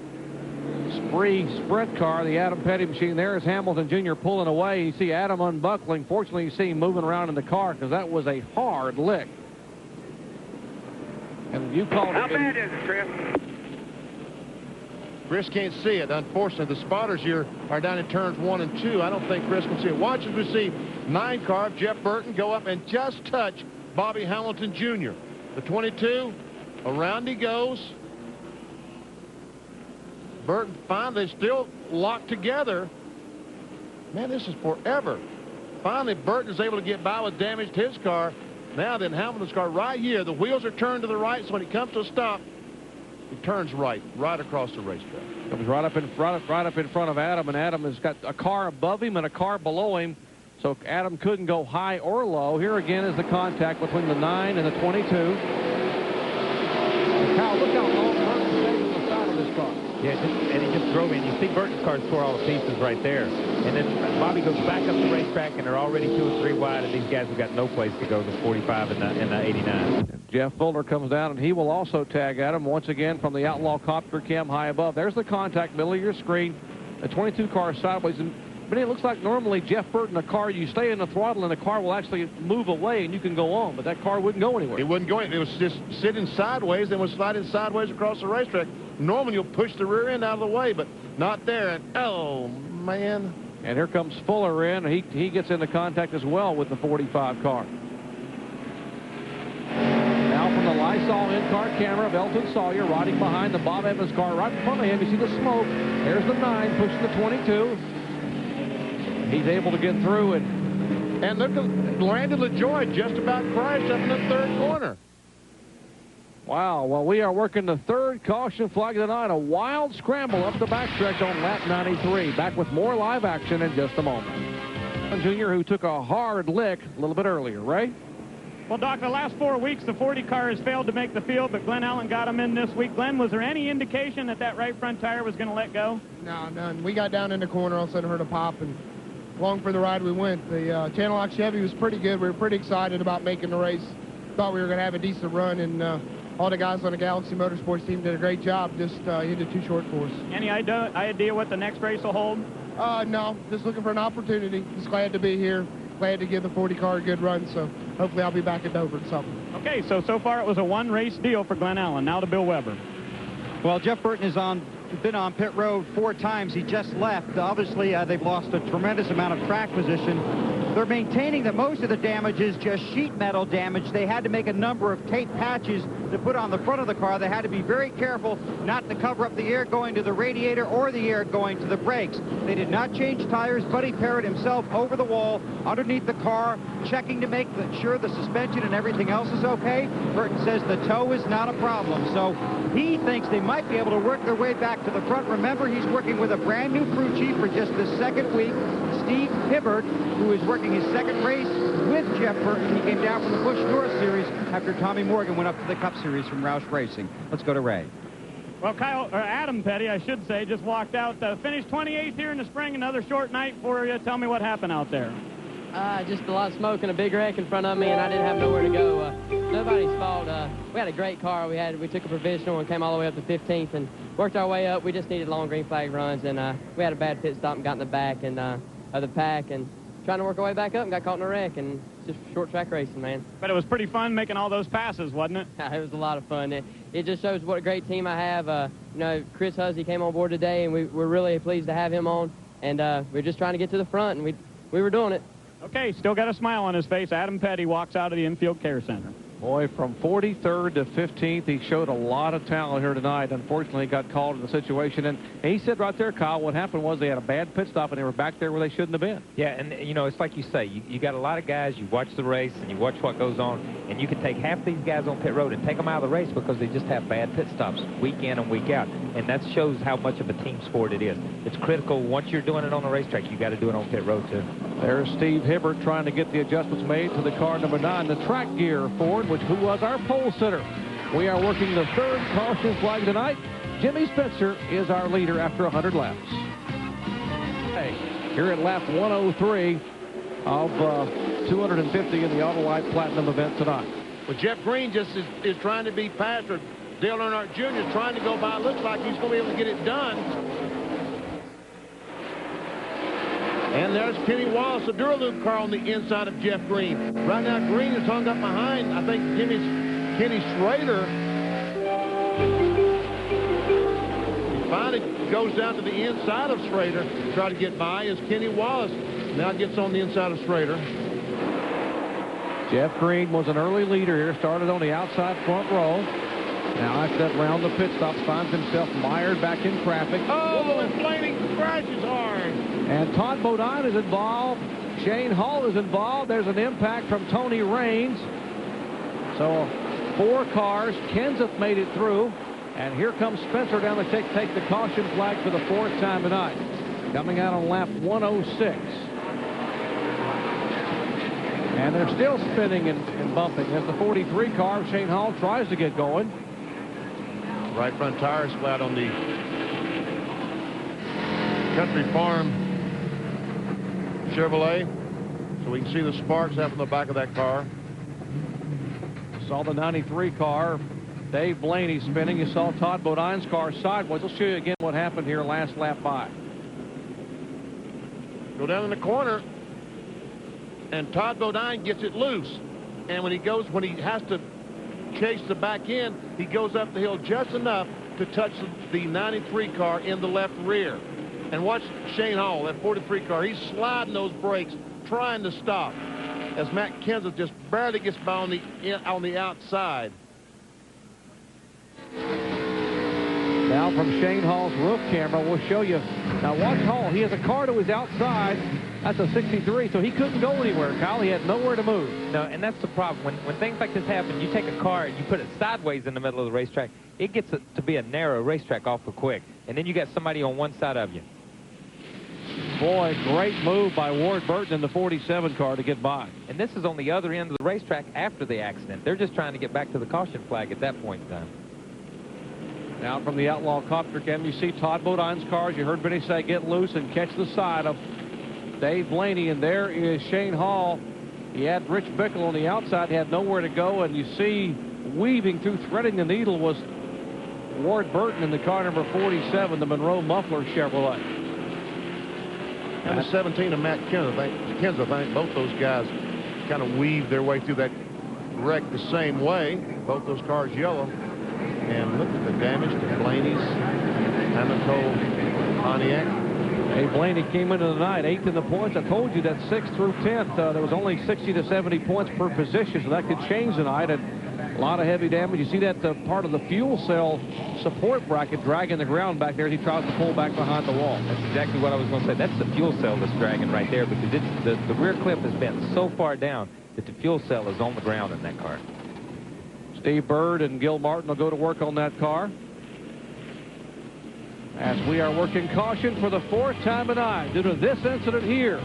sprint car, the Adam Petty machine. There's Hamilton Jr. pulling away. You see Adam unbuckling. Fortunately, you see him moving around in the car because that was a hard lick. And you called it. How bad is it, Chris? Chris can't see it. Unfortunately, the spotters here are down in turns 1 and 2. I don't think Chris can see it. Watch as we see 9 car of Jeff Burton go up and just touch Bobby Hamilton Jr. The 22, around he goes. Burton finally still locked together. Man, this is forever. Finally, Burton is able to get by with damage to his car. Now then, Hamilton's car right here. The wheels are turned to the right, so when he comes to a stop, he turns right across the racetrack. Comes right up in front of Adam, and Adam has got a car above him and a car below him, so Adam couldn't go high or low. Here again is the contact between the 9 and the 22. Kyle, look how long Burton stayed on the side of this car. Yeah, and he just drove in. You see Burton's car tore all the pieces right there. And then Bobby goes back up the racetrack, and they're already 2 or 3 wide, and these guys have got no place to go, the 45 and the 89. Jeff Fuller comes down, and he will also tag Adam once again from the Outlaw Copter cam high above. There's the contact, middle of your screen. The 22 car sideways. But it looks like normally Jeff Burton, a car, you stay in the throttle, and the car will actually move away, and you can go on. But that car wouldn't go anywhere. It wouldn't go anywhere. It was just sitting sideways, then was sliding sideways across the racetrack. Normally, you'll push the rear end out of the way, but not there. And, oh, man. And here comes Fuller in. He gets into contact as well with the 45 car. Now from the Lysol in-car camera of Elton Sawyer riding behind the Bob Evans car right in front of him. You see the smoke. There's the 9 pushing the 22. He's able to get through, and look at Landon LaJoy just about crashed up in the 3rd corner. Wow, well, we are working the 3rd caution flag of the night. A wild scramble up the backstretch on lap 93. Back with more live action in just a moment. Jr., who took a hard lick a little bit earlier, right? Well, Doc, the last 4 weeks, the 40 car has failed to make the field, but Glenn Allen got him in this week. Glenn, was there any indication that right front tire was going to let go? No, none. We got down in the corner, all of a sudden heard a pop, and along for the ride we went. The Channel Lock Chevy was pretty good. We were pretty excited about making the race. Thought we were going to have a decent run, and all the guys on the Galaxy Motorsports team did a great job. Just ended too short for us. Any idea what the next race will hold? No, just looking for an opportunity. Just glad to be here. Glad to give the 40 car a good run, so hopefully I'll be back at Dover or something. Okay, so far it was a one-race deal for Glenn Allen. Now to Bill Weber. Well, Jeff Burton has been on pit road 4 times. He just left. Obviously, they've lost a tremendous amount of track position. They're maintaining that most of the damage is just sheet metal damage. They had to make a number of tape patches to put on the front of the car. They had to be very careful not to cover up the air going to the radiator or the air going to the brakes. They did not change tires. Buddy Parrott himself over the wall underneath the car, checking to make sure the suspension and everything else is okay. Burton says the toe is not a problem. So he thinks they might be able to work their way back to the front. Remember, he's working with a brand new crew chief for just the second week, Steve Hibbert, who is working his second race with Jeff Burton. He came down from the Busch North Series after Tommy Morgan went up to the Cup Series from Roush Racing. Let's go to Ray. Well, Adam Petty, I should say, just walked out, finished 28th here in the spring. Another short night for you. Tell me what happened out there. Just a lot of smoke and a big wreck in front of me, and I didn't have nowhere to go. Nobody's fault. We had a great car. We took a provisional and came all the way up to 15th and worked our way up. We just needed long green flag runs, and we had a bad pit stop and got in the back and of the pack and trying to work our way back up and got caught in a wreck, and just short track racing, man. But it was pretty fun making all those passes, wasn't it? It was a lot of fun. It just shows what a great team I have. You know, Chris Huzzy came on board today, and we're really pleased to have him on, and we're just trying to get to the front, and we were doing it. Okay, still got a smile on his face. Adam Petty walks out of the infield care center. Boy, from 43rd to 15th, he showed a lot of talent here tonight. Unfortunately, got called in the situation. And he said right there, Kyle, what happened was they had a bad pit stop, and they were back there where they shouldn't have been. Yeah, and, you know, it's like you say, you got a lot of guys, you watch the race, and you watch what goes on, and you can take half these guys on pit road and take them out of the race because they just have bad pit stops week in and week out. And that shows how much of a team sport it is. It's critical. Once you're doing it on the racetrack, you got to do it on pit road, too. There's Steve Hibbert trying to get the adjustments made to the car number 9, the track gear Ford, who was our pole sitter. We are working the 3rd caution flag tonight. Jimmy Spencer is our leader after 100 laps. Hey, here at lap 103 of 250 in the Autolite Platinum event tonight. Well, Jeff Green just is trying to be passed, or Dale Earnhardt Jr. is trying to go by. It looks like he's going to be able to get it done. And there's Kenny Wallace, a Duraloop car on the inside of Jeff Green. Right now, Green is hung up behind, I think, Kenny Schrader. He finally goes down to the inside of Schrader to try to get by as Kenny Wallace now gets on the inside of Schrader. Jeff Green was an early leader here, started on the outside front row. Now after that round the pit stops, finds himself mired back in traffic. Oh, and Blaney crashes hard. And Todd Bodine is involved. Shane Hall is involved. There's an impact from Tony Raines. So 4 cars. Kenseth made it through. And here comes Spencer down the take the caution flag for the 4th time tonight. Coming out on lap 106. And they're still spinning and bumping as the 43 car, Shane Hall, tries to get going. Right front tire is flat on the Country Farm Chevrolet, so we can see the sparks out from the back of that car. Saw the 93 car, Dave Blaney spinning. You saw Todd Bodine's car sideways. I'll show you again what happened here last lap by. Go down in the corner, and Todd Bodine gets it loose. And when he has to chase the back end, he goes up the hill just enough to touch the 93 car in the left rear. And watch Shane Hall, that 43 car. He's sliding those brakes, trying to stop, as Matt Kenseth just barely gets by on the outside. Now from Shane Hall's roof camera, we'll show you. Now watch Hall. He has a car to his outside. That's a 63, so he couldn't go anywhere, Kyle. He had nowhere to move. No, and that's the problem. When things like this happen, you take a car and you put it sideways in the middle of the racetrack, it gets to be a narrow racetrack awful quick. And then you got somebody on one side of you. Boy, great move by Ward Burton in the 47 car to get by. And this is on the other end of the racetrack after the accident. They're just trying to get back to the caution flag at that point in time. Now from the Outlaw Copter cam, you see Todd Bodine's cars. You heard Benny say get loose and catch the side of Dave Blaney. And there is Shane Hall. He had Rich Bickle on the outside. He had nowhere to go. And you see weaving through, threading the needle was Ward Burton in the car number 47, the Monroe Muffler Chevrolet. And the 17 of Matt Kenseth. I think both those guys kind of weave their way through that wreck the same way. Both those cars yellow. And look at the damage to Blaney's Amico Pontiac. Hey, Blaney came into the night 8th in the points. I told you that 6th through 10th, there was only 60 to 70 points per position, so that could change tonight. And a lot of heavy damage. You see that part of the fuel cell support bracket dragging the ground back there as he tries to pull back behind the wall. That's exactly what I was going to say. That's the fuel cell that's dragging right there, because the rear clip has bent so far down that the fuel cell is on the ground in that car. Steve Bird and Gil Martin will go to work on that car, as we are working caution for the 4th time tonight due to this incident here.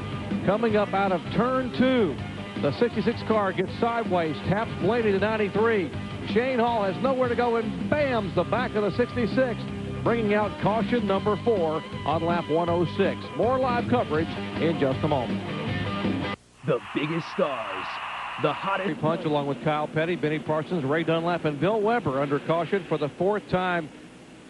Coming up out of turn 2, the 66 car gets sideways, taps Blaney to 93. Shane Hall has nowhere to go and bams the back of the 66, bringing out caution number 4 on lap 106. More live coverage in just a moment. The biggest stars, the hottest punch along with Kyle Petty, Benny Parsons, Ray Dunlap, and Bill Weber under caution for the 4th time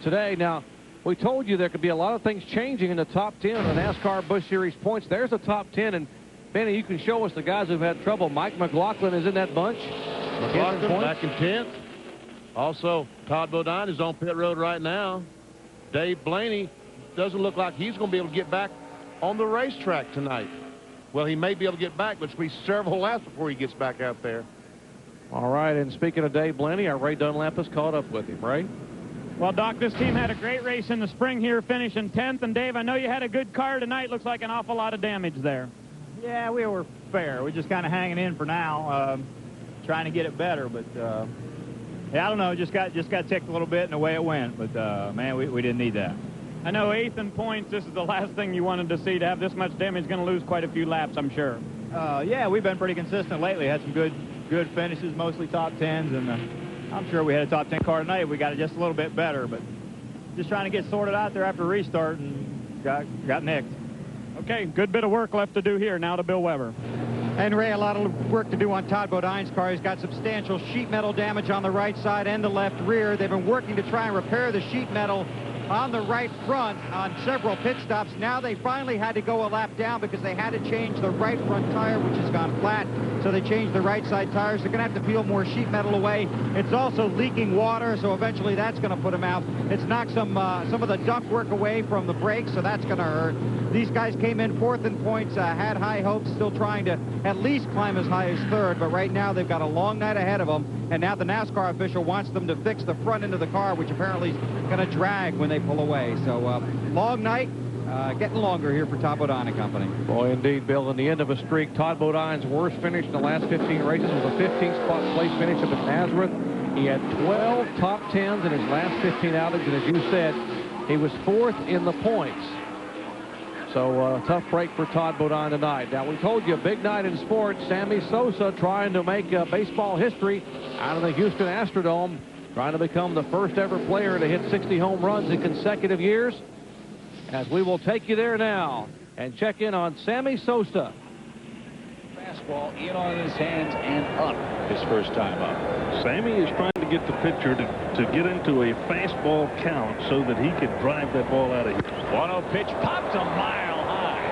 today. Now, we told you there could be a lot of things changing in the top 10 of the NASCAR Busch Series points. There's the top 10, and Benny, you can show us the guys who've had trouble. Mike McLaughlin is in that bunch. McLaughlin back in 10th. Also, Todd Bodine is on pit road right now. Dave Blaney doesn't look like he's going to be able to get back on the racetrack tonight. Well, he may be able to get back, but it's going to be several laps before he gets back out there. All right, and speaking of Dave Blaney, our Ray Dunlap has caught up with him, right? Well, Doc, this team had a great race in the spring here, finishing 10th. And, Dave, I know you had a good car tonight. Looks like an awful lot of damage there. Yeah, we were fair. We're just kind of hanging in for now, trying to get it better. But, yeah, I don't know. Just got ticked a little bit in the way it went. But, man, we didn't need that. I know 8th in points. This is the last thing you wanted to see. To have this much damage, going to lose quite a few laps, I'm sure. Yeah, we've been pretty consistent lately. Had some good finishes, mostly top 10s. And I'm sure we had a top 10 car tonight. We got it just a little bit better, but just trying to get sorted out there after restart and got nicked. Okay, good bit of work left to do here. Now to Bill Weber. And Ray, a lot of work to do on Todd Bodine's car. He's got substantial sheet metal damage on the right side and the left rear. They've been working to try and repair the sheet metal on the right front on several pit stops. Now they finally had to go a lap down because they had to change the right front tire, which has gone flat. So they changed the right side tires. They're going to have to peel more sheet metal away. It's also leaking water, so eventually that's going to put them out. It's knocked some of the duct work away from the brakes, so that's going to hurt. These guys came in 4th in points, had high hopes, still trying to at least climb as high as 3rd, but right now they've got a long night ahead of them, and now the NASCAR official wants them to fix the front end of the car, which apparently is going to drag when they pull away. So long night, getting longer here for Todd Bodine and company. Boy, indeed, Bill, in the end of a streak. Todd Bodine's worst finish in the last 15 races was a 15th spot place finish up at Nazareth. He had 12 top 10s in his last 15 outings, and as you said, he was 4th in the points. So tough break for Todd Bodine tonight. Now, we told you a big night in sports. Sammy Sosa trying to make baseball history out of the Houston Astrodome, trying to become the first ever player to hit 60 home runs in consecutive years. As we will take you there now and check in on Sammy Sosa. Fastball in on his hands and up his first time up. Sammy is trying to get the pitcher to get into a fastball count so that he could drive that ball out of here. 1-0 pitch popped a mile high.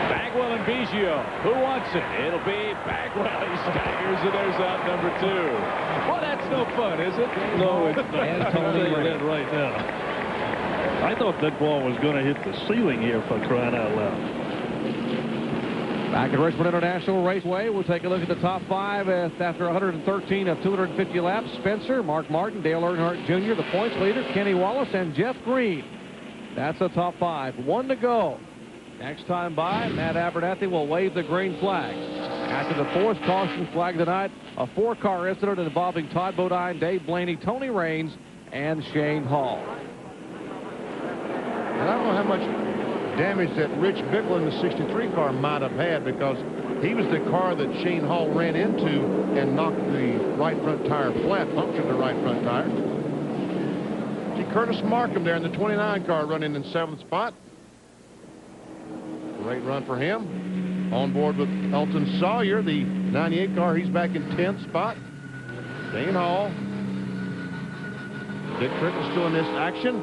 Bagwell and Biggio. Who wants it? It'll be Bagwell. He staggers, and there's out number 2. Well, that's no fun, is it? No, it's not. I'm telling you that right now. I thought that ball was going to hit the ceiling here, for crying out loud. Back at Richmond International Raceway, we'll take a look at the top 5 after 113 of 250 laps. Spencer, Mark Martin, Dale Earnhardt Jr., the points leader, Kenny Wallace, and Jeff Green. That's the top 5. 1 to go. Next time by, Matt Abernathy will wave the green flag. After the 4th caution flag tonight, a 4-car incident involving Todd Bodine, Dave Blaney, Tony Raines, and Shane Hall. And I don't know how much damage that Rich Bickle in the 63 car might have had, because he was the car that Shane Hall ran into and knocked the right front tire flat, punctured the right front tire. See Curtis Markham there in the 29 car running in 7th spot. Great run for him. On board with Elton Sawyer, the 98 car. He's back in 10th spot. Shane Hall. Dick Trickle still in this action.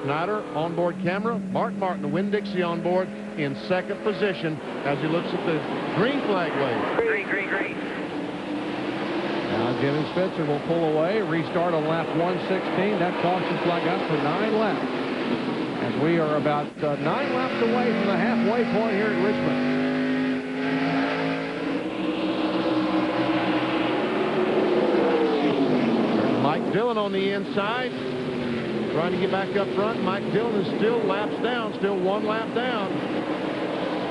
Snyder, onboard camera. Mark Martin, the Winn-Dixie on board in second position as he looks at the green flag wave. Green, green, green. Now Jimmy Spitzer will pull away, restart on lap 116. That caution flag out for 9 laps. As we are about 9 laps away from the halfway point here at Richmond. Mike Dillon on the inside, trying to get back up front. Mike Dillon is still laps down, still 1 lap down.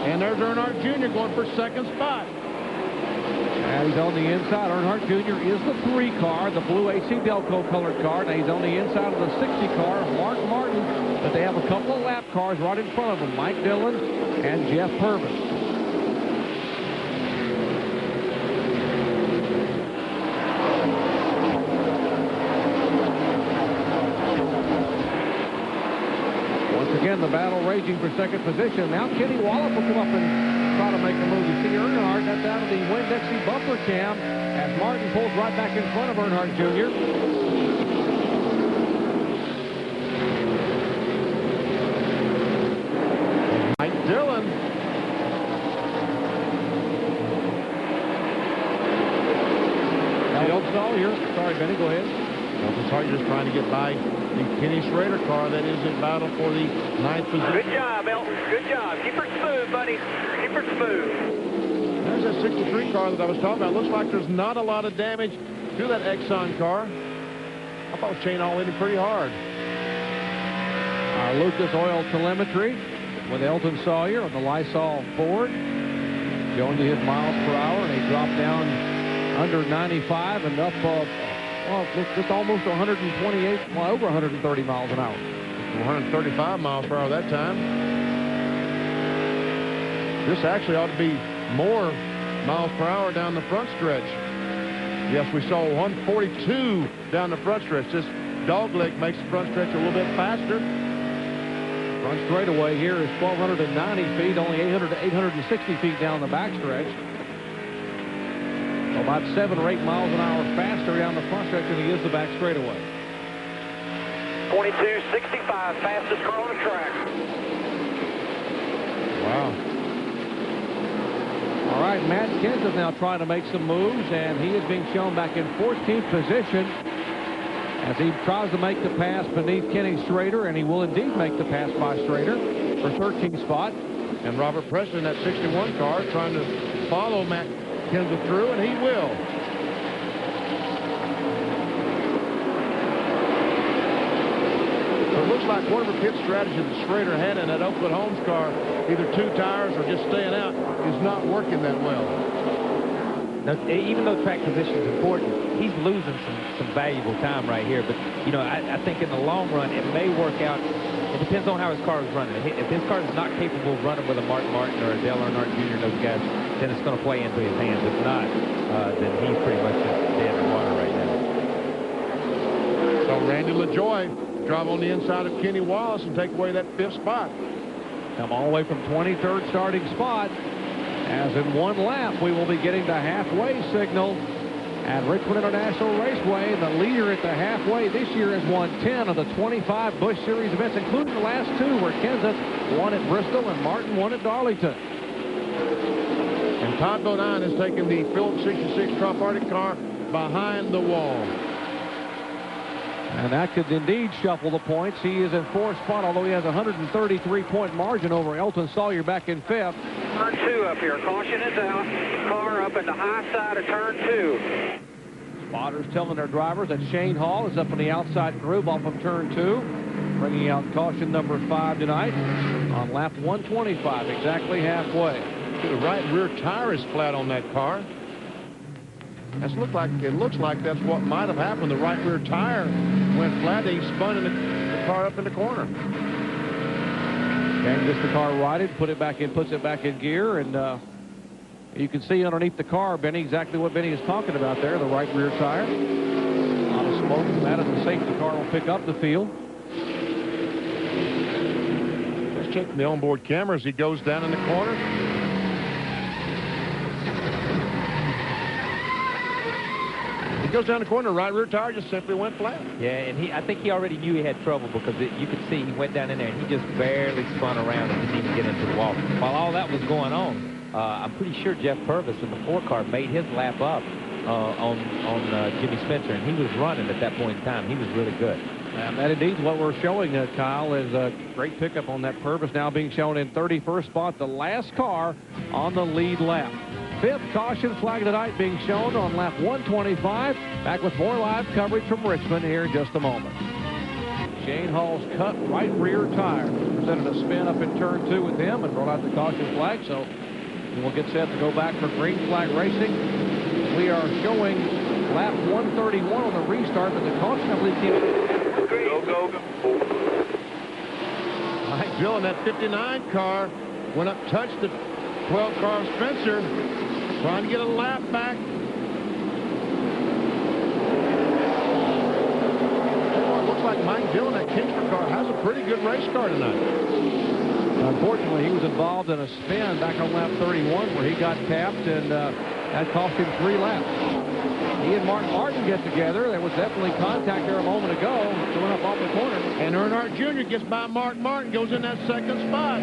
And there's Earnhardt Jr. going for second spot. And he's on the inside. Earnhardt Jr. is the 3 car, the blue AC Delco colored car. Now he's on the inside of the 60 car, Mark Martin. But they have a couple of lap cars right in front of them, Mike Dillon and Jeff Purvis. Again, the battle raging for second position. Now Kenny Wallop will come up and try to make a move. You see Earnhardt, that's out of the Winn-Dixie bumper cam as Martin pulls right back in front of Earnhardt Jr. Mike Dillon. Elton Sawyer. Sorry, Benny, go ahead. Elton Sawyer just trying to get by the Kenny Schrader car that is in battle for the 9th position. Good job, Elton. Good job. Keep her smooth, buddy. Keep her smooth. There's that 63 car that I was talking about. Looks like there's not a lot of damage to that Exxon car. I thought Shane all in it pretty hard. Our Lucas Oil telemetry with Elton Sawyer on the Lysol Ford. Going to his miles per hour, and he dropped down under 95 and up well, just almost 128, well, over 130 miles an hour. 135 miles per hour that time. This actually ought to be more miles per hour down the front stretch. Yes, we saw 142 down the front stretch. This dogleg makes the front stretch a little bit faster. Front straightaway here is 1,290 feet, only 800 to 860 feet down the back stretch. So about 7 or 8 miles an hour faster down the front stretch than he is the back straightaway. 22.65, fastest car on the track. Wow. All right, Matt Kent is now trying to make some moves, and he is being shown back in 14th position as he tries to make the pass beneath Kenny Schrader, and he will indeed make the pass by Schrader for 13th spot. And Robert Preston, that 61 car, trying to follow Matt Kenseth through, and he will. So it looks like whatever pit strategy that Schrader had in that Oakwood Holmes car, either 2 tires or just staying out, is not working that well. Now, even though track position is important, he's losing some valuable time right here. But, you know, I think in the long run, it may work out. It depends on how his car is running. If his car is not capable of running with a Mark Martin or a Dale Earnhardt Jr. and those guys, then it's going to play into his hands. If not, then he's pretty much just dead in the water right now. So Randy LaJoie drive on the inside of Kenny Wallace and take away that 5th spot. Come all the way from 23rd starting spot. As in 1 lap, we will be getting the halfway signal at Richmond International Raceway. The leader at the halfway this year has won 10 of the 25 Busch Series events, including the last 2 where Kenseth won at Bristol and Martin won at Darlington. And Todd Bodine has taken the Phillips 66 Trop-Arctic car behind the wall. And that could indeed shuffle the points. He is in 4th spot, although he has a 133-point margin over Elton Sawyer back in 5th. Turn 2 up here. Caution is out. Car up in the high side of turn 2. Spotters telling their drivers that Shane Hall is up in the outside groove off of turn 2, bringing out caution number 5 tonight on lap 125, exactly halfway. The right rear tire is flat on that car. It looks like that's what might have happened. The right rear tire went flat. He spun the car up in the corner. And gets the car righted, puts it back in gear, and you can see underneath the car, Benny, exactly what Benny is talking about there, the right rear tire. A lot of smoke from that as the safety car will pick up the field. Let's check the onboard camera as he goes down in the corner. goes down the corner, right rear tire just simply went flat. Yeah, and I think he already knew he had trouble because you could see he went down in there and he just barely spun around and didn't even get into the wall. While all that was going on, I'm pretty sure Jeff Purvis in the 4 car made his lap up on Jimmy Spencer, and he was running at that point in time. He was really good. And that indeed what we're showing, Kyle, is a great pickup on that Purvis, now being shown in 31st spot, the last car on the lead lap. 5th caution flag tonight being shown on lap 125. Back with more live coverage from Richmond here in just a moment. Shane Hall's cut right rear tire presented a spin up in turn 2 with him and brought out the caution flag, so we'll get set to go back for green flag racing. We are showing lap 131 on the restart, but the caution, I believe, came. Go. Mike Dillon, that 59 car, went up, touched the 12 car of Spencer, trying to get a lap back. It looks like Mike Dillon, that Kingsford car, has a pretty good race car tonight. Unfortunately, he was involved in a spin back on lap 31 where he got tapped, and that cost him 3 laps. He and Mark Martin get together. There was definitely contact there a moment ago, going up off the corner. And Earnhardt Jr. gets by Mark Martin, goes in that 2nd spot.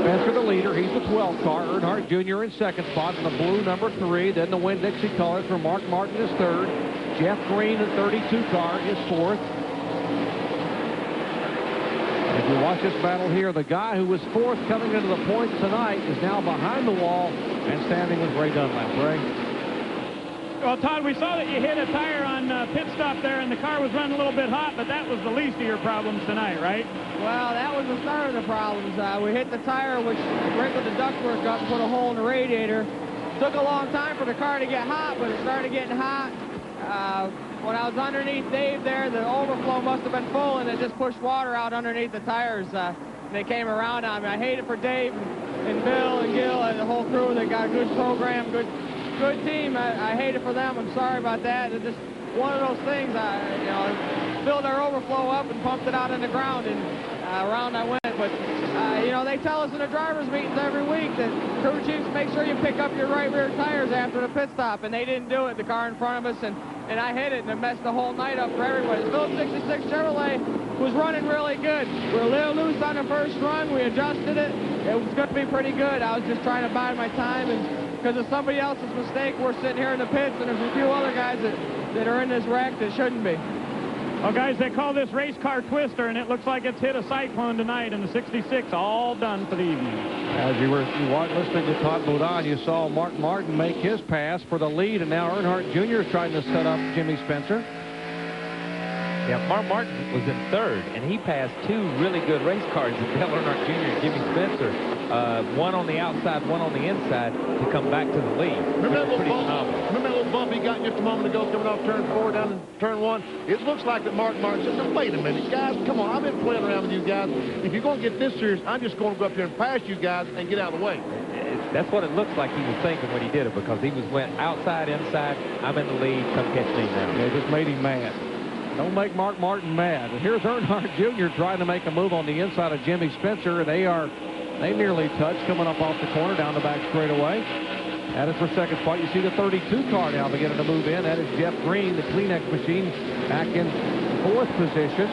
Spencer the leader. He's the 12th car. Earnhardt Jr. in 2nd spot in the blue number 3. Then the Winn-Dixie colors for Mark Martin is 3rd. Jeff Green, the 32 car, is 4th. If you watch this battle here, the guy who was 4th coming into the points tonight is now behind the wall and standing with Ray Dunlap. Ray? Well, Todd, we saw that you hit a tire on pit stop there, and the car was running a little bit hot, but that was the least of your problems tonight, right? Well, that was the start of the problems. We hit the tire, which wrinkled the ductwork up and put a hole in the radiator. Took a long time for the car to get hot, but it started getting hot. When I was underneath Dave there, the overflow must have been full, and it just pushed water out underneath the tires. They came around on me. I hate it for Dave and Bill and Gil and the whole crew. They got a good program, good team. I hate it for them. I'm sorry about that. It's just one of those things. Filled our overflow up and pumped it out in the ground, and around I went. But they tell us in the drivers' meetings every week that crew chiefs make sure you pick up your right rear tires after the pit stop, and they didn't do it. The car in front of us, and I hit it, and it messed the whole night up for everybody. The Phillips 66 Chevrolet was running really good. We were a little loose on the first run. We adjusted it. It was going to be pretty good. I was just trying to bide my time, and because of somebody else's mistake, we're sitting here in the pits, and there's a few other guys that are in this wreck that shouldn't be. Well, guys, they call this race car twister, and it looks like it's hit a cyclone tonight in the 66. All done for the evening. As you were listening to Todd Bodine, you saw Mark Martin make his pass for the lead, and now Earnhardt Jr. is trying to set up Jimmy Spencer. Yeah, Mark Martin was in 3rd, and he passed 2 really good race cars, Dale Earnhardt Jr. and Jimmy Spencer. One on the outside, one on the inside to come back to the lead. Remember that little bump he got just a moment ago coming off turn 4 down in turn 1? It looks like that Mark Martin said, "No, wait a minute, guys, come on, I've been playing around with you guys. If you're going to get this serious, I'm just going to go up here and pass you guys and get out of the way." That's what it looks like he was thinking when he did it, because he went outside, inside, I'm in the lead, come catch me now. Yeah, it just made him mad. Don't make Mark Martin mad. And here's Earnhardt Jr. trying to make a move on the inside of Jimmy Spencer, and they nearly touched coming up off the corner down the back straightaway. That is for 2nd spot. You see the 32 car now beginning to move in. That is Jeff Green, the Kleenex machine, back in 4th position.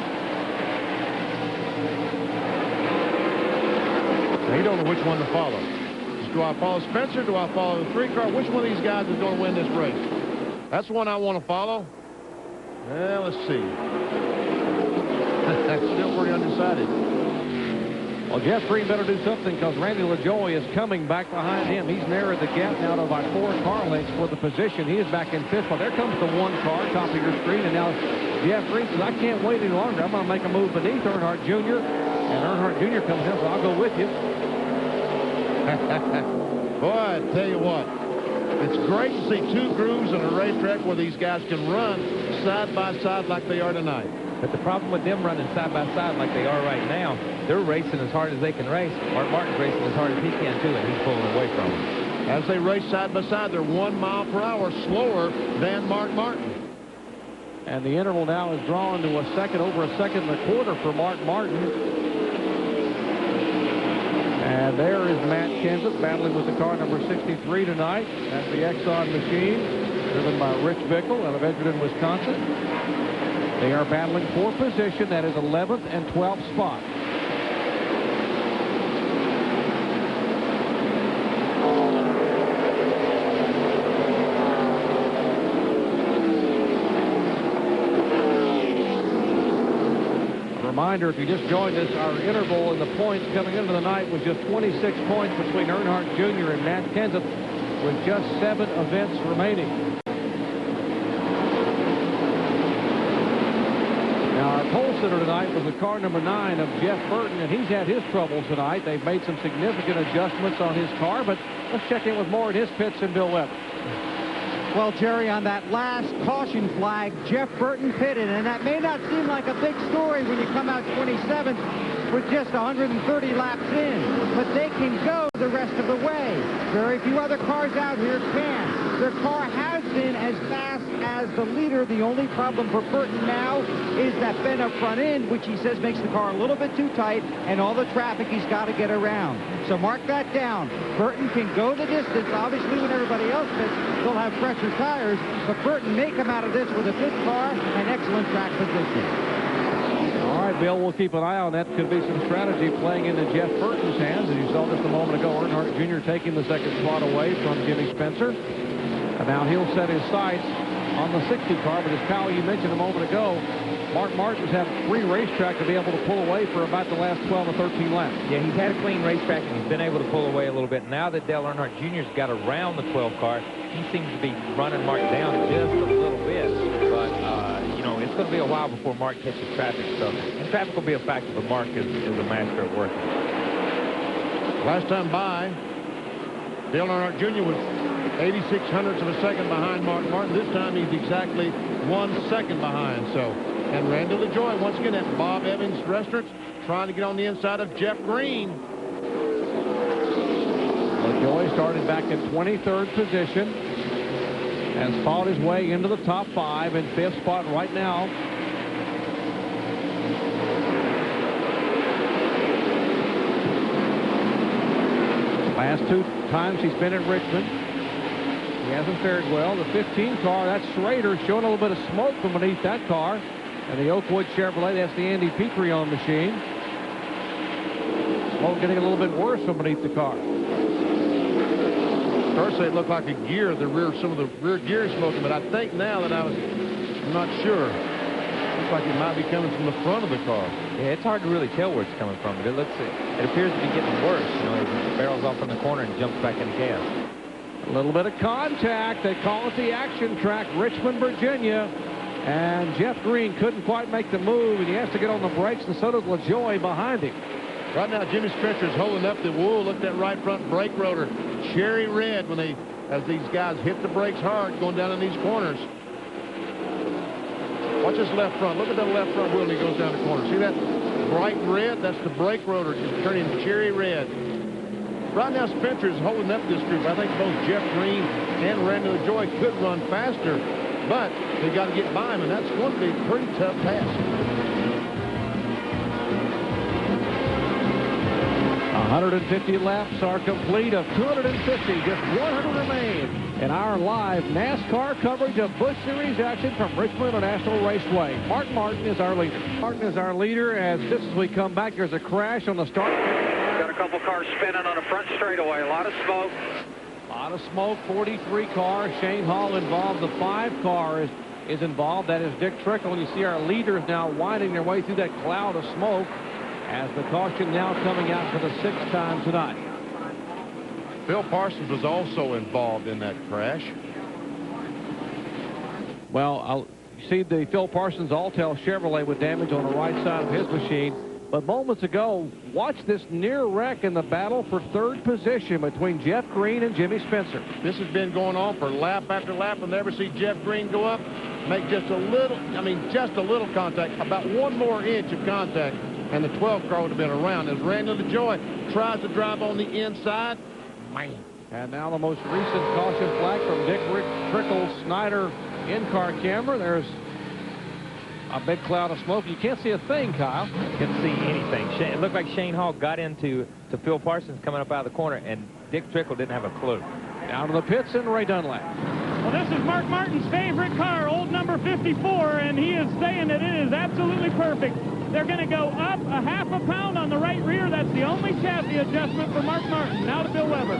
Now, you don't know which one to follow. Do I follow Spencer? Do I follow the 3 car? Which one of these guys is going to win this race? That's the one I want to follow. Well, let's see. That's still pretty undecided. Well, Jeff Green better do something, because Randy LaJoie is coming back behind him. He's narrowed the gap now to about 4 car lengths for the position. He is back in 5th. Well, there comes the 1 car, top of your screen, and now Jeff Green says, "I can't wait any longer. I'm going to make a move beneath Earnhardt Jr." And Earnhardt Jr. comes in, so I'll go with you. Boy, I tell you what, it's great to see 2 grooves on a racetrack where these guys can run side by side like they are tonight. But the problem with them running side by side like they are right now, they're racing as hard as they can race. Mark Martin's racing as hard as he can too, and he's pulling away from them. As they race side by side, they're 1 mile per hour slower than Mark Martin. And the interval now is drawn to a second, over a second and a quarter for Mark Martin. And there is Matt Kenseth battling with the car number 63 tonight. That's the Exxon machine, driven by Rich Bickle out of Edgerton, Wisconsin. They are battling for position. That is 11th and 12th spot. Reminder, if you just joined us, our interval in the points coming into the night was just 26 points between Earnhardt Jr. and Matt Kenseth, with just 7 events remaining. Now, our pole sitter tonight was the car number 9 of Jeff Burton, and he's had his troubles tonight. They've made some significant adjustments on his car, but let's check in with more at his pits and Bill Weber. Well, Jerry, on that last caution flag, Jeff Burton pitted, and that may not seem like a big story when you come out 27th with just 130 laps in, but they can go the rest of the way. Very few other cars out here can. Their car has been as fast as the leader. The only problem for Burton now is that bent up front end, which he says makes the car a little bit too tight, and all the traffic he's got to get around. So mark that down. Burton can go the distance. Obviously, when everybody else pits, they'll have fresher tires, but Burton may come out of this with a good car and excellent track position. All right, Bill, we'll keep an eye on that. Could be some strategy playing into Jeff Burton's hands. As you saw just a moment ago, Earnhardt Jr. taking the second spot away from Jimmy Spencer. And now he'll set his sights on the 60 car. But as Powell, you mentioned a moment ago, Mark Martin's had 3 racetracks to be able to pull away for about the last 12 or 13 laps. Yeah, he's had a clean racetrack, and he's been able to pull away a little bit. Now that Dale Earnhardt Jr.'s got around the 12 car, he seems to be running Mark down just a little bit. But, you know, it's going to be a while before Mark catches traffic. So, and traffic will be a factor, but Mark is a master at working. Last time by, Dale Earnhardt Jr. was 86 hundredths of a second behind Mark Martin. This time he's exactly 1 second behind. So, and Randall LaJoie once again at Bob Evans Restaurants trying to get on the inside of Jeff Green. LaJoie started back in 23rd position, has fought his way into the top 5 in 5th spot right now. Last 2 times he's been at Richmond, he hasn't fared well. The 15 car, that's Schrader, showing a little bit of smoke from beneath that car. And the Oakwood Chevrolet, that's the Andy Petrion machine. Smoke getting a little bit worse from beneath the car. First, it looked like a gear, some of the rear gears smoking, but I think now that I'm not sure. Looks like it might be coming from the front of the car. Yeah, it's hard to really tell where it's coming from, but it appears to be getting worse. You know, he barrels off in the corner and jumps back in the gas. A little bit of contact. They call it the action track, Richmond, Virginia. And Jeff Green couldn't quite make the move, and he has to get on the brakes, and so does LaJoie behind him. Right now, Jimmy Spencer is holding up the wool. Look at that right front brake rotor, cherry red as these guys hit the brakes hard going down in these corners. Watch this left front. Look at that left front wheel when he goes down the corner. See that bright red? That's the brake rotor just turning cherry red. Right now, Spencer is holding up this group. I think both Jeff Green and Randall LaJoie could run faster, but they got to get by him, and that's going to be a pretty tough task. 150 laps are complete of 250. Just 100 remain in our live NASCAR coverage of Busch Series action from Richmond International Raceway. Mark Martin is our leader. Martin is our leader as just as we come back, there's a crash on the start. Got a couple cars spinning on the front straightaway. A lot of smoke. A lot of smoke. 43 car. Shane Hall involved. The 5 car is involved. That is Dick Trickle. And you see our leaders now winding their way through that cloud of smoke as the caution now coming out for the 6th time tonight. Phil Parsons was also involved in that crash. Well, you see the Phil Parsons Alltel Chevrolet with damage on the right side of his machine. But moments ago, watch this near wreck in the battle for 3rd position between Jeff Green and Jimmy Spencer. This has been going on for lap after lap. We'll never see Jeff Green go up, make just a little contact, about 1 more inch of contact, and the 12 car would have been around. As Randall LaJoie tries to drive on the inside, man. And now the most recent caution flag from Dick Trickle's Snyder in-car camera. There's A big cloud of smoke. You can't see a thing, Kyle. You can't see anything. It looked like Shane Hall got into Phil Parsons coming up out of the corner, and Dick Trickle didn't have a clue. Down to the pits and Ray Dunlap. Well, this is Mark Martin's favorite car, old number 54, and he is saying that it is absolutely perfect. They're going to go up a half a pound on the right rear. That's the only chassis adjustment for Mark Martin. Now to Bill Weber.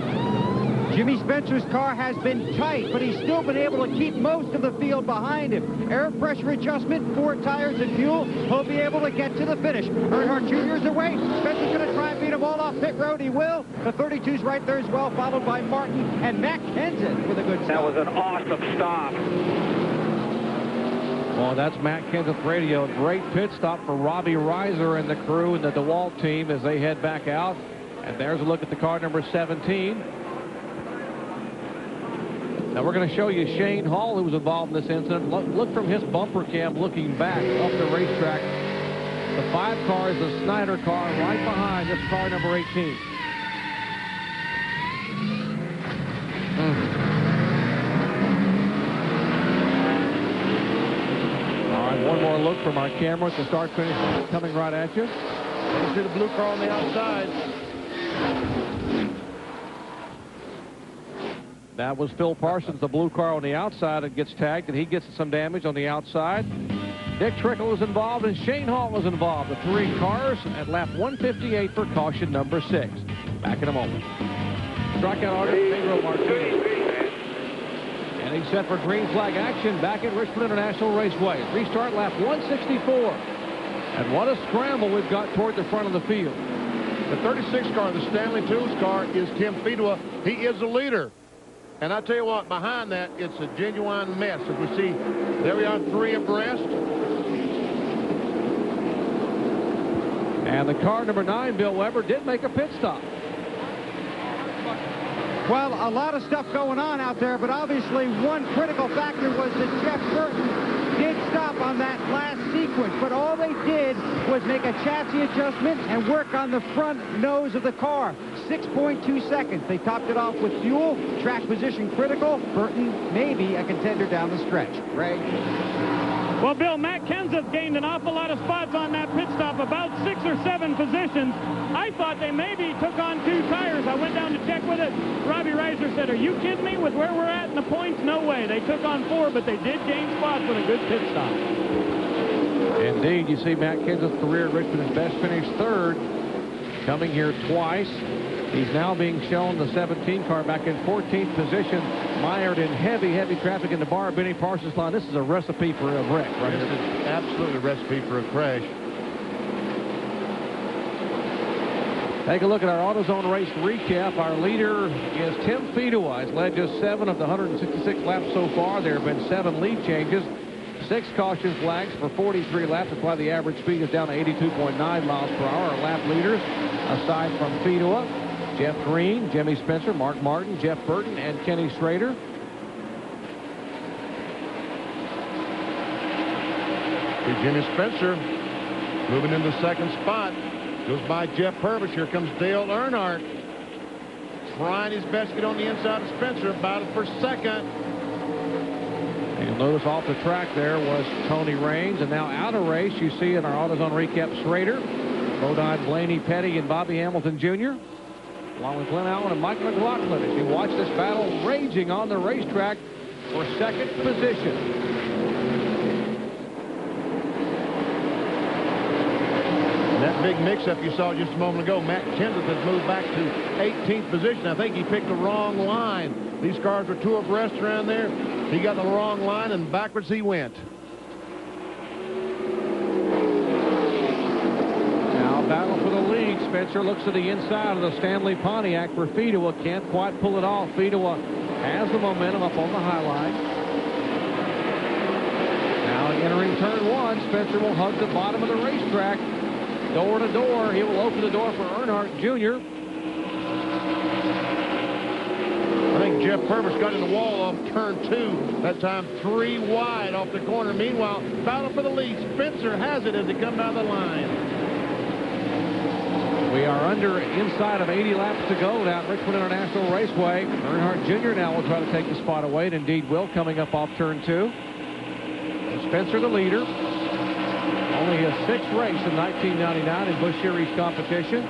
Jimmy Spencer's car has been tight, but he's still been able to keep most of the field behind him. Air pressure adjustment, 4 tires and fuel. He'll be able to get to the finish. Earnhardt Jr.'s away. Spencer's going to try and beat them all off pit road. He will. The 32's right there as well, followed by Martin and Matt Kenseth with a good stop. That was an awesome stop. Well, that's Matt Kenseth radio. Great pit stop for Robbie Reiser and the crew and the DeWalt team as they head back out. And there's a look at the car number 17. Now we're going to show you Shane Hall, who was involved in this incident. Look from his bumper cam looking back up the racetrack. The 5 cars, the Snyder car, right behind this car number 18. All right, one more look from our camera at the start finish coming right at you. You see the blue car on the outside. That was Phil Parsons, the blue car on the outside, that gets tagged, and he gets some damage on the outside. Dick Trickle was involved, and Shane Hall was involved. The 3 cars at lap 158 for caution number 6. Back in a moment. Strikeout artist Pedro Martinez. Getting set for green flag action back at Richmond International Raceway. Restart lap 164. And what a scramble we've got toward the front of the field. The 36 car, the Stanley Tools car, is Tim Fedua. He is the leader. And I tell you what, behind that, it's a genuine mess. If we see, there we are, 3 abreast. And the car number 9, Bill Weber, did make a pit stop. Well, a lot of stuff going on out there, but obviously one critical factor was that Jeff Burton did stop on that last sequence, but all they did was make a chassis adjustment and work on the front nose of the car. 6.2 seconds. They topped it off with fuel, track position critical. Burton maybe a contender down the stretch. Ray? Well, Bill, Matt Kenseth gained an awful lot of spots on that pit stop, about 6 or 7 positions. I thought they maybe took on 2 tires. I went down to check with it. Robbie Reiser said, "Are you kidding me with where we're at in the points? No way." They took on 4, but they did gain spots with a good pit stop. Indeed, you see Matt Kenseth's career at Richmond, his best finish 3rd, coming here twice. He's now being shown the 17 car back in 14th position, mired in heavy traffic in the Benny Parsons line. This is a recipe for a wreck, right? This is absolutely a recipe for a crash. Take a look at our AutoZone race recap. Our leader is Tim Fedua. He's led just 7 of the 166 laps so far. There have been 7 lead changes, 6 caution flags for 43 laps. That's why the average speed is down to 82.9 miles per hour. Our lap leaders, aside from Fedua, Jeff Green, Jimmy Spencer, Mark Martin, Jeff Burton, and Kenny Schrader. Jimmy Spencer moving into 2nd spot. Goes by Jeff Purvis. Here comes Dale Earnhardt. Trying his best to get on the inside of Spencer. Battle for 2nd. You'll notice off the track there was Tony Raines. And now out of race, you see in our AutoZone recap Schrader, Bodine, Blaney Petty, and Bobby Hamilton Jr., along with Glenn Allen and Mike McLaughlin, as you watch this battle raging on the racetrack for 2nd position. That big mix-up you saw just a moment ago, Matt Kenseth has moved back to 18th position. I think he picked the wrong line. These cars were 2 abreast around there. He got the wrong line, and backwards he went. Battle for the lead. Spencer looks to the inside of the Stanley Pontiac for Fedua. Can't quite pull it off. Fedua has the momentum up on the high line. Now entering turn 1, Spencer will hug the bottom of the racetrack. Door to door. He will open the door for Earnhardt Jr. I think Jeff Purvis got in the wall off turn 2. That time 3 wide off the corner. Meanwhile, battle for the lead. Spencer has it as he comes out of the line. We are inside of 80 laps to go now at Richmond International Raceway. Earnhardt Jr. now will try to take the spot away, and indeed will, coming up off turn 2. Spencer the leader. Only his 6th race in 1999 in Busch Series competition.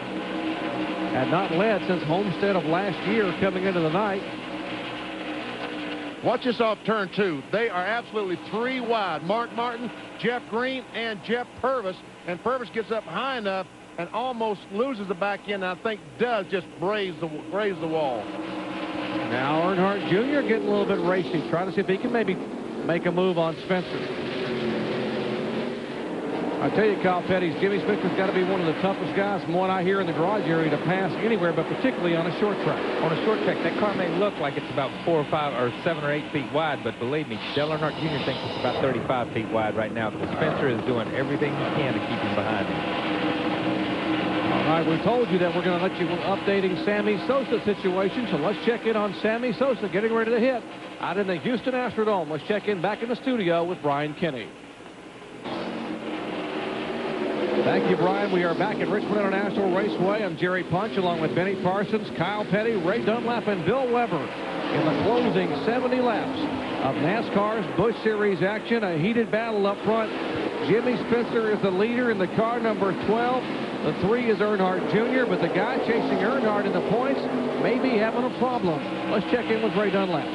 Had not led since Homestead of last year coming into the night. Watch this off turn 2. They are absolutely 3 wide. Mark Martin, Jeff Green, and Jeff Purvis. And Purvis gets up high enough and almost loses the back end. I think does just raise the wall. Now Earnhardt Jr. getting a little bit racy, trying to see if he can maybe make a move on Spencer. I tell you, Kyle Petty's Jimmy Spencer's got to be one of the toughest guys from what I hear in the garage area to pass anywhere, but particularly on a short track. On a short track, that car may look like it's about 4 or 5 or 7 or 8 feet wide, but believe me, Dale Earnhardt Jr. thinks it's about 35 feet wide right now because Spencer is doing everything he can to keep him behind him. All right, we told you that we're going to let you updating Sammy Sosa situation, so let's check in on Sammy Sosa getting ready to hit out in the Houston Astrodome. Let's check in back in the studio with Brian Kenny. Thank you, Brian. We are back at Richmond International Raceway. I'm Jerry Punch along with Benny Parsons, Kyle Petty, Ray Dunlap, and Bill Weber in the closing 70 laps of NASCAR's Busch Series action. A heated battle up front. Jimmy Spencer is the leader in the car number 12. The 3 is Earnhardt Jr., but the guy chasing Earnhardt in the points may be having a problem. Let's check in with Ray Dunlap.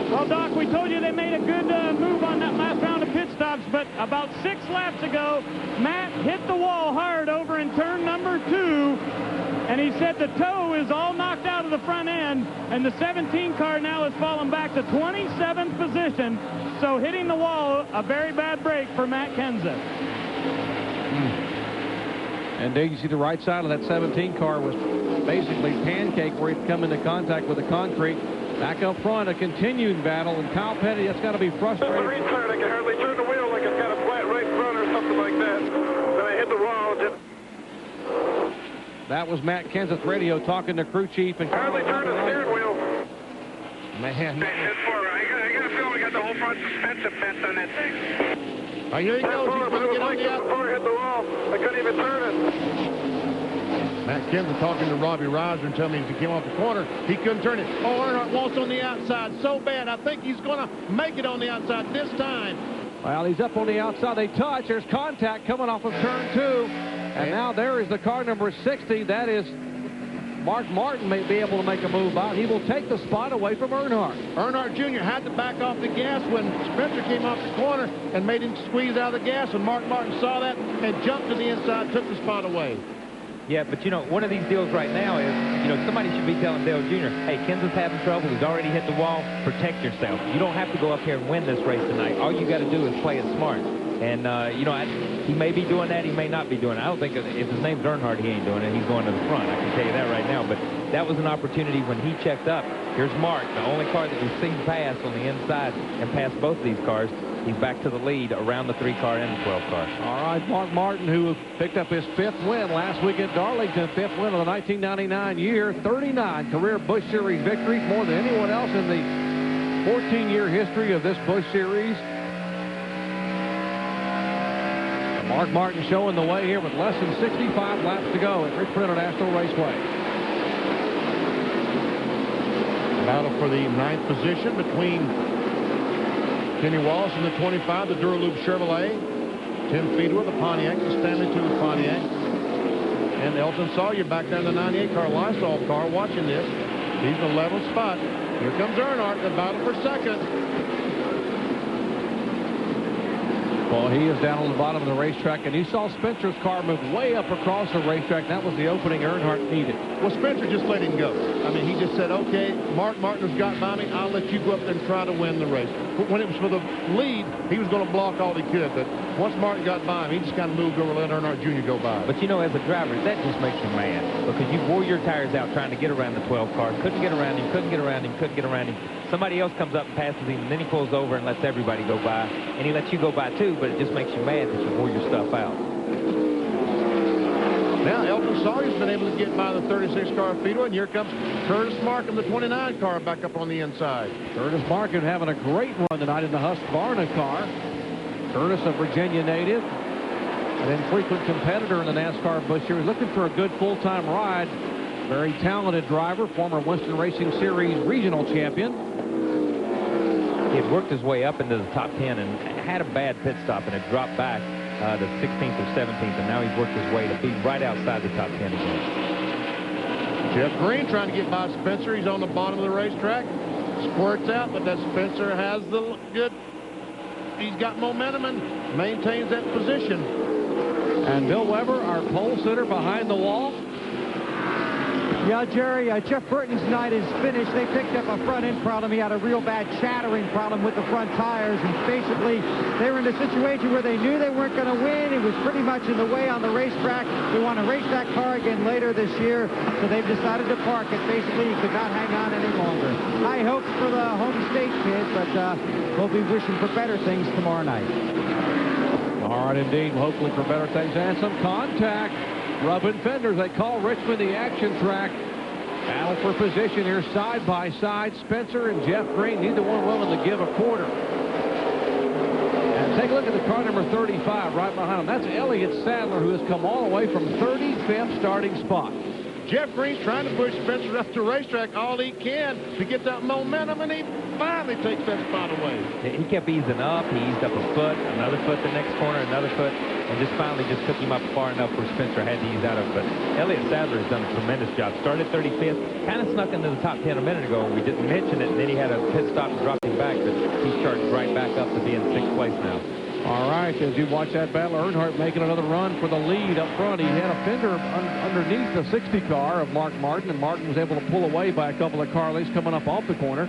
Well, Doc, we told you they made a good move on that last round of pit stops, but about 6 laps ago, Matt hit the wall hard over in turn number 2, and he said the toe is all knocked out of the front end, and the 17 car now has fallen back to 27th position, so hitting the wall, a very bad break for Matt Kenseth. And there you see the right side of that 17 car was basically pancake where he'd come into contact with the concrete. Back up front, a continued battle, and Kyle Petty, that's got to be frustrating. The restart, I can hardly turn the wheel like it's got a flat right front or something like that. Then I hit the wall. That was Matt Kenseth radio talking to crew chief. And hardly turn the steering wheel. Man. I got a feeling we got the whole front suspension bent on that thing. Here he goes. He's going to get on the outside. Before I hit the wall, I couldn't even turn it. Matt Kenseth talking to Robbie Reiser and telling me as he came off the corner, he couldn't turn it. Oh, Earnhardt wants on the outside so bad. I think he's going to make it on the outside this time. Well, he's up on the outside. They touch. There's contact coming off of turn 2. And now there is the car number 60. That is Mark Martin may be able to make a move out. He will take the spot away from Earnhardt. Earnhardt Jr. had to back off the gas when Spencer came off the corner and made him squeeze out of the gas. And Mark Martin saw that and jumped to the inside, took the spot away. Yeah, but, you know, one of these deals right now is, you know, somebody should be telling Dale Jr., hey, Kenseth's having trouble. He's already hit the wall. Protect yourself. You don't have to go up here and win this race tonight. All you got to do is play it smart. And, you know, he may be doing that. He may not be doing it. I don't think if his name's Earnhardt, he ain't doing it. He's going to the front. I can tell you that right now. But that was an opportunity when he checked up. Here's Mark, the only car that we've seen pass on the inside and pass both of these cars. He's back to the lead around the 3 car and the 12 car. All right, Mark Martin, who picked up his 5th win last week at Darlington, 5th win of the 1999 year, 39 career Busch Series victories, more than anyone else in the 14-year history of this Busch Series. Mark Martin showing the way here with less than 65 laps to go at Richmond International Raceway. Battle for the 9th position between Kenny Wallace in the 25, the Duraloop Chevrolet, Tim Feedwell, the Pontiac, the Stanley 2 Pontiac, and Elton Sawyer back there in the 98 car, Lysol car, watching this. He's in the 11th spot. Here comes Earnhardt, the battle for second. Well, he is down on the bottom of the racetrack, and you saw Spencer's car move way up across the racetrack. That was the opening Earnhardt needed. Well, Spencer just let him go. I mean, he just said, okay, Mark Martin has got by me. I'll let you go up there and try to win the race. But when it was for the lead, he was going to block all he could. But once Martin got by him, he just kind of moved over and let Earnhardt Jr. go by. But, you know, as a driver, that just makes you mad because you wore your tires out trying to get around the 12 car. Couldn't get around him, couldn't get around him, couldn't get around him. Somebody else comes up and passes him, and then he pulls over and lets everybody go by. And he lets you go by, too, but it just makes you mad that you wore your stuff out. Now, Elton Sawyer's been able to get by the 36 car Feedwell, and here comes Curtis Markham, the 29 car, back up on the inside. Curtis Markham having a great run tonight in the Husqvarna car. Curtis, a Virginia native, an infrequent competitor in the NASCAR Busch Series, looking for a good full-time ride. Very talented driver, former Winston Racing Series regional champion. He had worked his way up into the top 10 and had a bad pit stop and had dropped back. the 16th or 17th, and now he's worked his way to be right outside the top 10 again. Jeff Green trying to get by Spencer. He's on the bottom of the racetrack. Squirts out, but that Spencer has the good. He's got momentum and maintains that position. And Bill Weber, our pole sitter behind the wall. Yeah, Jerry, Jeff Burton's night is finished. They picked up a front-end problem. He had a real bad chattering problem with the front tires, and basically they were in a situation where they knew they weren't going to win. It was pretty much in the way on the racetrack. They want to race that car again later this year, so they've decided to park it. Basically, he could not hang on any longer. High hopes for the home state kid, but we'll be wishing for better things tomorrow night. All right, indeed. Hopefully for better things and some contact. Rubbing fenders. They call Richmond the action track. Battle for position here side by side. Spencer and Jeff Green, neither one willing to give a quarter. And take a look at the car number 35 right behind him. That's Elliott Sadler, who has come all the way from 35th starting spot. Jeff Green's trying to push Spencer up the racetrack all he can to get that momentum, and he finally takes that spot away. He kept easing up. He eased up a foot, another foot the next corner, another foot, and just finally just took him up far enough where Spencer had to ease out of it. But Elliott Sadler has done a tremendous job. Started 35th, kind of snuck into the top 10 a minute ago. We didn't mention it, and then he had a pit stop and dropped him back, but he's charged right back up to be in 6th place now. All right, as you watch that battle, Earnhardt making another run for the lead up front. He had a fender underneath the 60 car of Mark Martin, and Martin was able to pull away by a couple of Carleys coming up off the corner.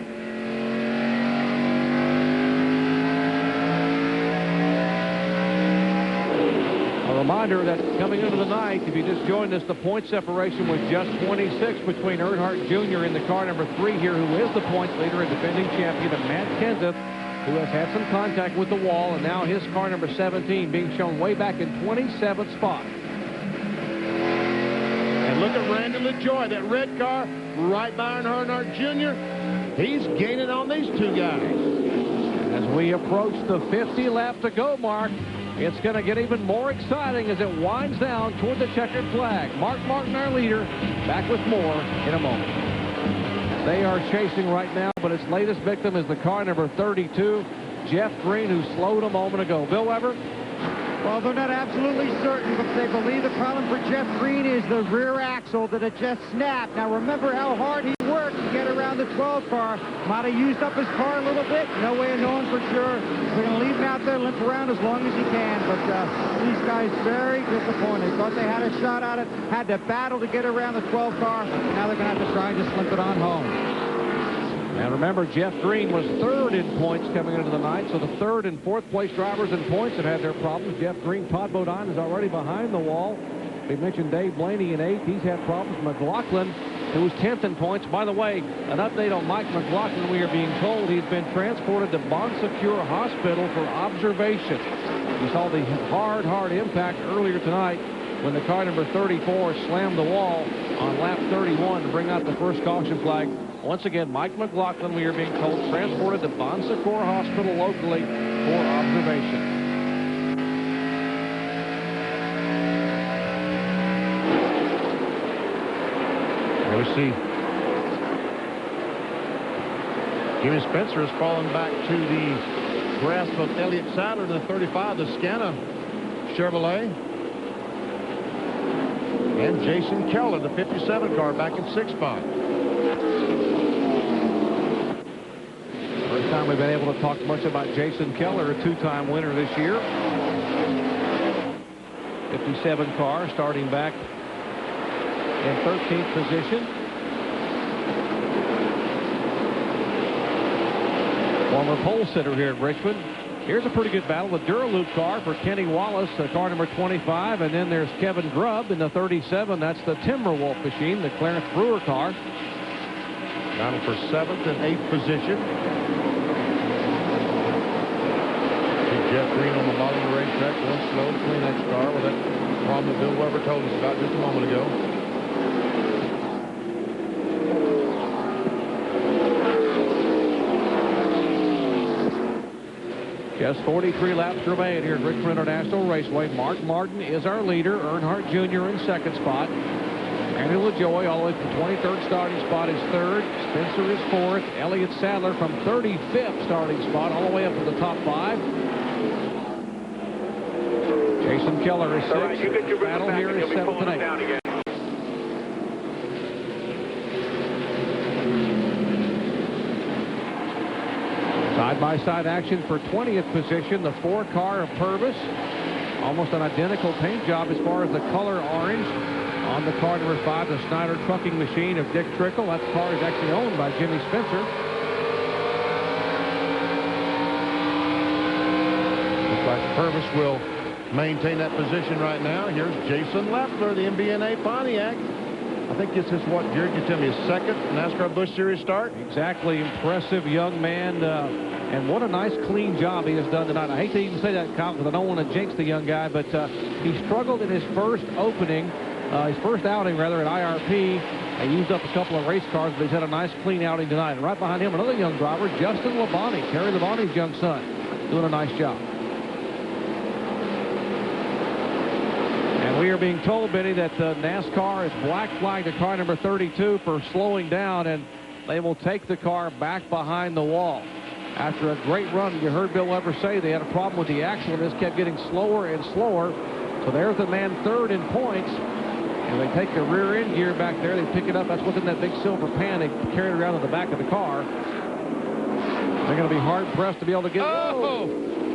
A reminder that coming into the night, if you just joined us, the point separation was just 26 between Earnhardt Jr. in the car number 3 here, who is the points leader and defending champion, of Matt Kenseth, who has had some contact with the wall, and now his car number 17 being shown way back in 27th spot. And look at Randy LaJoy, that red car right behind Earnhardt Jr. He's gaining on these two guys. As we approach the 50 lap to go mark, it's going to get even more exciting as it winds down toward the checkered flag. Mark Martin, our leader, back with more in a moment. They are chasing right now, but its latest victim is the car number 32, Jeff Green, who slowed a moment ago. Bill Weber? Well, they're not absolutely certain, but they believe the problem for Jeff Green is the rear axle that had just snapped. Now, remember how hard he worked to get around the 12 car. Might have used up his car a little bit. No way of knowing for sure. They're going to leave him out there, limp around as long as he can. But these guys very disappointed. Thought they had a shot at it, had to battle to get around the 12 car. Now they're going to have to try and just limp it on home. And remember, Jeff Green was 3rd in points coming into the night, so the 3rd and 4th place drivers in points have had their problems. Jeff Green, Todd Bodine is already behind the wall. We mentioned Dave Blaney in 8th. He's had problems. McLaughlin, who was 10th in points. By the way, an update on Mike McLaughlin. We are being told he's been transported to Bon Secours Hospital for observation. We saw the hard impact earlier tonight when the car number 34 slammed the wall on lap 31 to bring out the first caution flag. Once again, Mike McLaughlin, we are being told, transported to Bon Secours Hospital locally for observation. Here we see Jimmy Spencer has fallen back to the grasp of Elliott Sadler in the 35, the Scana Chevrolet. And Jason Keller, the 57 car, back in 6th spot. First time we've been able to talk much about Jason Keller, a 2-time winner this year. 57 car starting back in 13th position. Former pole sitter here at Richmond. Here's a pretty good battle. The Duraloop car for Kenny Wallace, car number 25. And then there's Kevin Grubb in the 37. That's the Timberwolf machine, the Clarence Brewer car. Battle for 7th and 8th position. Jeff Green on the bottom of the racetrack, going slow between that car with that problem that Bill Weber told us about just a moment ago. Just 43 laps remain here at Richmond International Raceway. Mark Martin is our leader. Earnhardt Jr. in 2nd spot. Randy LaJoy all the way from 23rd starting spot is 3rd. Spencer is 4th. Elliott Sadler from 35th starting spot all the way up to the top 5. Jason Keller is 6th. You get your Battle back here and is you'll be 7th pulling and them down 8th. again. Side-by-side action for 20th position. The 4 car of Purvis. Almost an identical paint job as far as the color orange. On the car number 5, the Snyder trucking machine of Dick Trickle. That car is actually owned by Jimmy Spencer. Looks like Purvis will maintain that position right now. Here's Jason Leffler, the MBNA Pontiac. I think this is what, Jared, you tell me, his 2nd NASCAR Busch Series start? Exactly. Impressive young man. And what a nice, clean job he has done tonight. I hate to even say that, Kyle, because I don't want to jinx the young guy, but he struggled in his first outing, at IRP. He used up a couple of race cars, but he's had a nice, clean outing tonight. And right behind him, another young driver, Justin Labonte, Terry Labonte's young son, doing a nice job. And we are being told, Benny, that NASCAR is black flagged to car number 32 for slowing down, and they will take the car back behind the wall. After a great run, you heard Bill Weber say they had a problem with the axle, and this kept getting slower and slower. So there's the man 3rd in points. And they take the rear end gear back there. They pick it up. That's what's in that big silver pan. They carry it around to the back of the car. They're going to be hard-pressed to be able to get... Oh!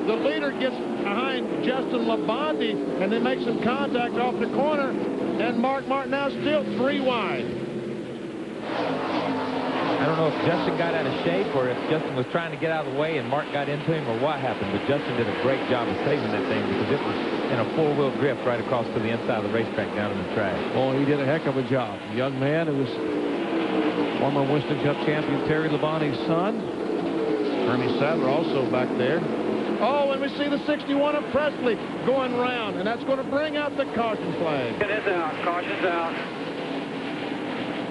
The leader gets behind Justin Labonte, and they make some contact off the corner. And Mark Martin now still 3 wide. I don't know if Justin got out of shape or if Justin was trying to get out of the way and Mark got into him or what happened, but Justin did a great job of saving that thing because it was in a 4-wheel drift right across to the inside of the racetrack down in the track. Oh, he did a heck of a job. Young man, it was former Winston Cup champion Terry Labonte's son. Ernie Sadler also back there. Oh, and we see the 61 of Presley going round, and that's going to bring out the caution flag. It is out. Caution's out.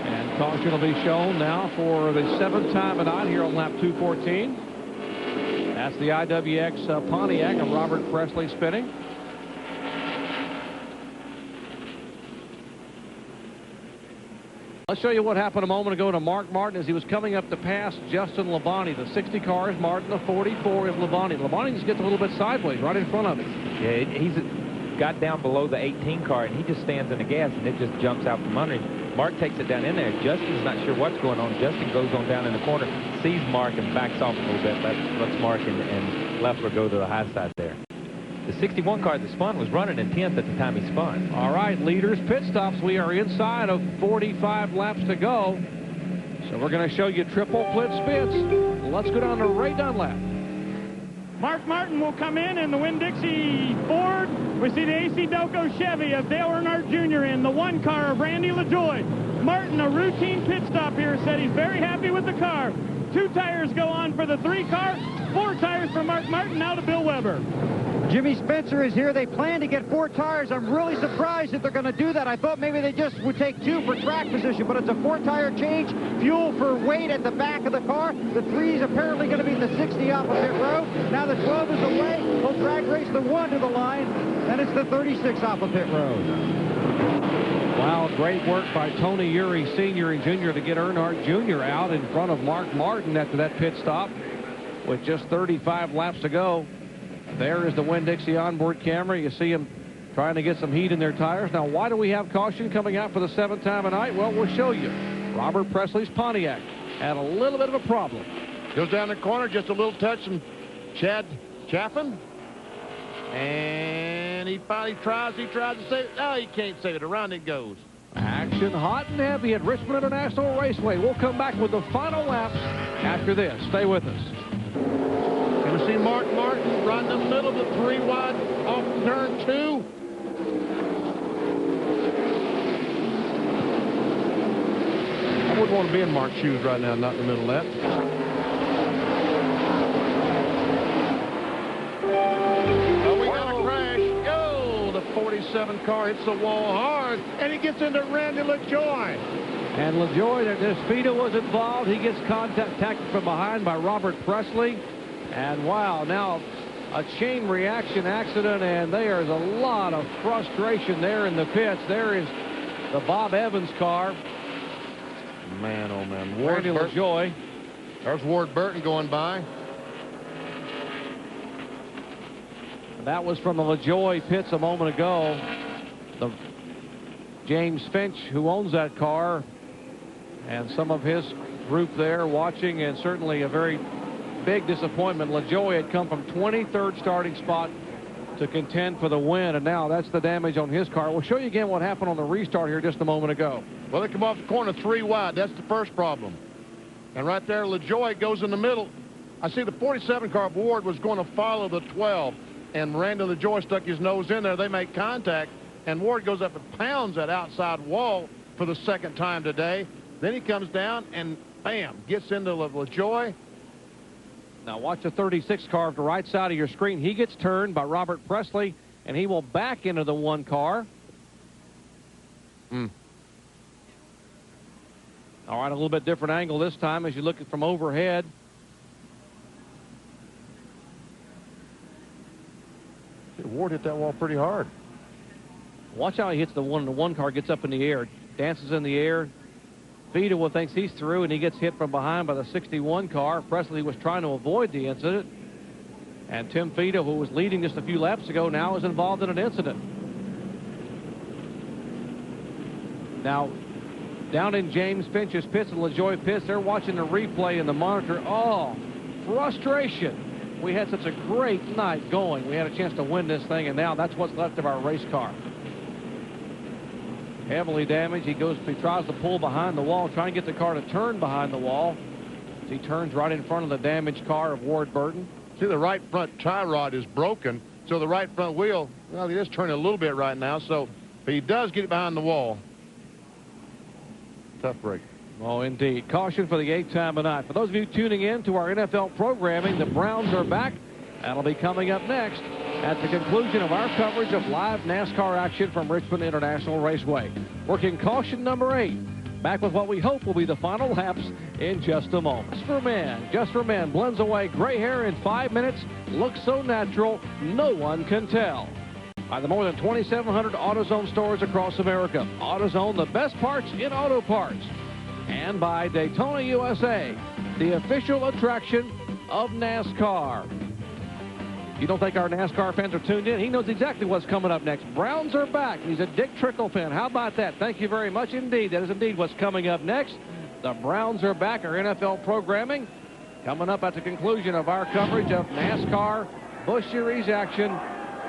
And caution will be shown now for the 7th time tonight here on lap 214. That's the IWX Pontiac of Robert Presley spinning. Let's show you what happened a moment ago to Mark Martin as he was coming up to pass Justin Labonte. The 60 car is Martin, the 44 is Labonte. Labonte just gets a little bit sideways right in front of him. Yeah, he's got down below the 18 car, and he just stands in the gas, and it just jumps out from under him. Mark takes it down in there. Justin's not sure what's going on. Justin goes on down in the corner, sees Mark, and backs off a little bit. Lets Mark and Leffler go to the high side there. The 61 car that spun was running in 10th at the time he spun. All right, leaders, pit stops. We are inside of 45 laps to go. So we're going to show you triple plit spins. Let's go down to Ray Dunlap. Mark Martin will come in the Winn-Dixie Ford. We see the AC Doco Chevy of Dale Earnhardt Jr. in the 1 car of Randy LaJoie. Martin, a routine pit stop here, said he's very happy with the car. 2 tires go on for the 3 car, 4 tires for Mark Martin, now to Bill Weber. Jimmy Spencer is here. They plan to get 4 tires. I'm really surprised that they're going to do that. I thought maybe they just would take 2 for track position, but it's a 4-tire change. Fuel for weight at the back of the car. The 3 is apparently going to be the 60 off of pit road. Now the 12 is away. He'll drag race the 1 to the line, and it's the 36 off of pit road. Wow, great work by Tony Urey Sr. and Jr. to get Earnhardt Jr. out in front of Mark Martin after that pit stop with just 35 laps to go. There is the Winn-Dixie onboard camera. You see them trying to get some heat in their tires. Now, why do we have caution coming out for the 7th time tonight? Well, we'll show you. Robert Presley's Pontiac had a little bit of a problem. Goes down the corner, just a little touch from Chad Chaffin. And he finally tries to save it. No, he can't save it. Around it goes. Action hot and heavy at Richmond International Raceway. We'll come back with the final laps after this. Stay with us. And we see Mark Martin right in the middle of the 3 wide off turn 2. I wouldn't want to be in Mark's shoes right now, not in the middle of that. Oh, we got a crash. Oh, the 47 car hits the wall hard, and he gets into Randy LaJoie. And LaJoie, his feet was involved. He gets contacted from behind by Robert Presley. And wow, now a chain reaction accident, and there's a lot of frustration there in the pits. There is the Bob Evans car. Man, oh man. Randy LaJoie. There's Ward Burton going by. That was from the LaJoie pits a moment ago. James Finch, who owns that car, and some of his group there watching, and certainly a very big disappointment. LaJoie had come from 23rd starting spot to contend for the win, and now that's the damage on his car. We'll show you again what happened on the restart here just a moment ago. Well, they come off the corner 3 wide. That's the first problem. And right there, LaJoie goes in the middle. I see the 47 car, Ward, was going to follow the 12, and Randy LaJoie stuck his nose in there. They make contact, and Ward goes up and pounds that outside wall for the second time today. Then he comes down and, bam, gets into LaJoie. Now watch the 36 car to the right side of your screen. He gets turned by Robert Presley, and he will back into the 1 car. All right, a little bit different angle this time as you look at from overhead. Ward hit that wall pretty hard. Watch how he hits the 1, and the 1 car gets up in the air, dances in the air. Fedewa thinks he's through, and he gets hit from behind by the 61 car. Presley was trying to avoid the incident. And Tim Fedewa, who was leading just a few laps ago, now is involved in an incident. Now, down in James Finch's pits and LaJoie pits, they're watching the replay and the monitor. Oh, frustration. We had such a great night going. We had a chance to win this thing, and now that's what's left of our race car. Heavily damaged. He tries to pull behind the wall, try and get the car to turn behind the wall. He turns right in front of the damaged car of Ward Burton. See, the right front tie rod is broken, so the right front wheel, well, he is turning a little bit right now, so but he does get it behind the wall. Tough break. Oh, indeed. Caution for the 8th time tonight. For those of you tuning in to our NFL programming, the Browns are back. That'll be coming up next at the conclusion of our coverage of live NASCAR action from Richmond International Raceway. Working caution number 8. Back with what we hope will be the final laps in just a moment. Just for Men blends away gray hair in 5 minutes. Looks so natural, no one can tell. By the more than 2,700 AutoZone stores across America. AutoZone, the best parts in auto parts. And by Daytona USA, the official attraction of NASCAR. You don't think our NASCAR fans are tuned in? He knows exactly what's coming up next. Browns are back. He's a Dick Trickle fan. How about that? Thank you very much indeed. That is indeed what's coming up next. The Browns are back. Our NFL programming coming up at the conclusion of our coverage of NASCAR Busch Series action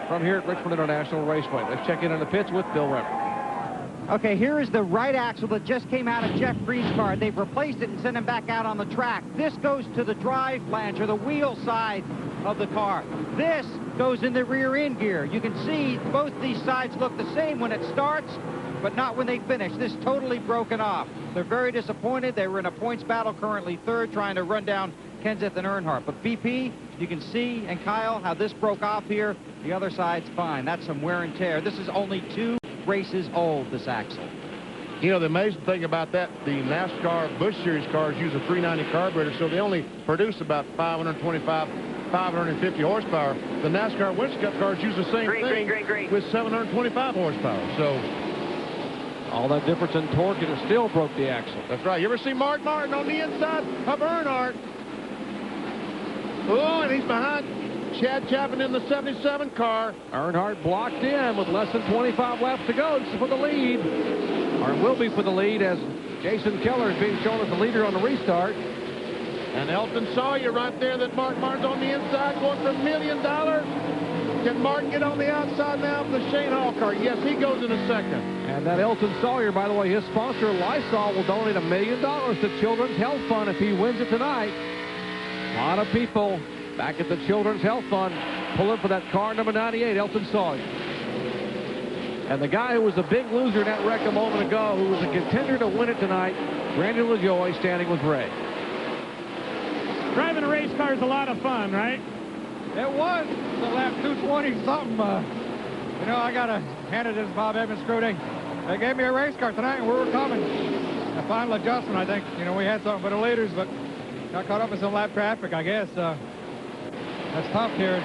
from here at Richmond International Raceway. Let's check in on the pits with Bill Weber. Okay, here is the right axle that just came out of Jeff Green's car. They've replaced it and sent him back out on the track. This goes to the drive flange, or the wheel side of the car. This goes in the rear end gear. You can see both these sides look the same when it starts, but not when they finish. This totally broken off. They're very disappointed. They were in a points battle, currently 3rd, trying to run down Kenseth and Earnhardt. But BP, you can see, and Kyle, how this broke off here. The other side's fine. That's some wear and tear. This is only 2 races old, this axle. You know, the amazing thing about that, the NASCAR Busch Series cars use a 390 carburetor, so they only produce about 525, 550 horsepower. The NASCAR Winston Cup cars use the same thing with 725 horsepower. So all that difference in torque, and it still broke the axle. That's right. You ever see Mark Martin on the inside of Earnhardt? Oh, and he's behind Chad Chapman in the 77 car. Earnhardt blocked in with less than 25 laps to go. This is for the lead, or will be for the lead, as Jason Keller is being shown as the leader on the restart. And Elton Sawyer right there, that Mark Martin's on the inside going for $1 million. Can Martin get on the outside now of the Shane Hall car? Yes, he goes in a second. And that Elton Sawyer, by the way, his sponsor, Lysol, will donate $1 million to Children's Health Fund if he wins it tonight. A lot of people back at the Children's Health Fund pulling for that car number 98, Elton Sawyer. And the guy who was a big loser in that wreck a moment ago, who was a contender to win it tonight, Randy LaJoie, standing with Ray. Driving a race car is a lot of fun, right? It was the lap 220-something. You know, I got to hand it to Bob Evans crew. They gave me a race car tonight, and we were coming. A final adjustment, I think. You know, we had something for the leaders, but got caught up in some lap traffic, I guess. That's tough here.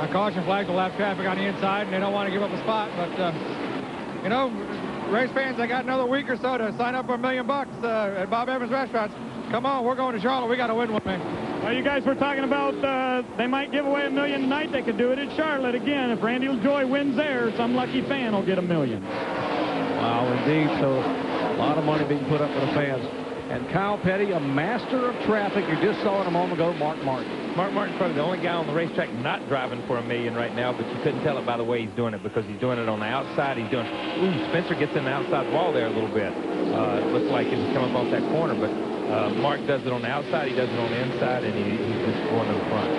I caution flag the lap traffic on the inside, and they don't want to give up a spot. But, you know, race fans, they got another week or so to sign up for $1 million at Bob Evans Restaurants. Come on, we're going to Charlotte. We got to win one, man. Well, you guys were talking about they might give away $1 million tonight. They could do it at Charlotte again. If Randy LaJoie wins there, some lucky fan will get $1 million. Wow, indeed. So a lot of money being put up for the fans. And Kyle Petty, a master of traffic. You just saw it a moment ago, Mark Martin. Mark Martin's probably the only guy on the racetrack not driving for $1 million right now, but you couldn't tell it by the way he's doing it because he's doing it on the outside. He's doing, Spencer gets in the outside wall there a little bit. It looks like he's coming off that corner, but Mark does it on the outside, he does it on the inside, and he's just going to the front.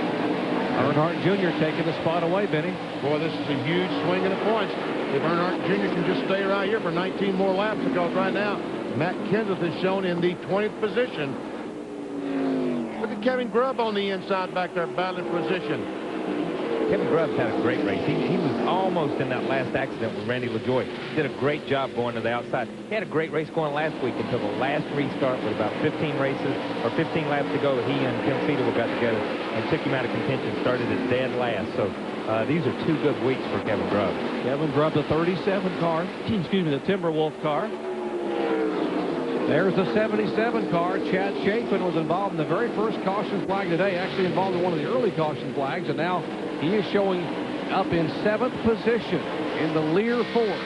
Earnhardt Jr. taking the spot away, Benny. Boy, this is a huge swing of the points. If Earnhardt Jr. can just stay right here for 19 more laps, because right now, Matt Kenseth is shown in the 20th position. Look at Kevin Grubb on the inside back there, battling position. Kevin Grubb's had a great race. He was almost in that last accident with Randy LaJoie. Did a great job going to the outside. He had a great race going last week until the last restart with about 15 races or 15 laps to go. He and Tim Fiedel got together and took him out of contention, started at dead last. So these are 2 good weeks for Kevin Grubb. Kevin Grubb, the 37 car, excuse me, the Timberwolf car. There's the 77 car. Chad Chapin was involved in the very first caution flag today, actually involved in one of the early caution flags, and now he is showing up in 7th position in the Lear Ford.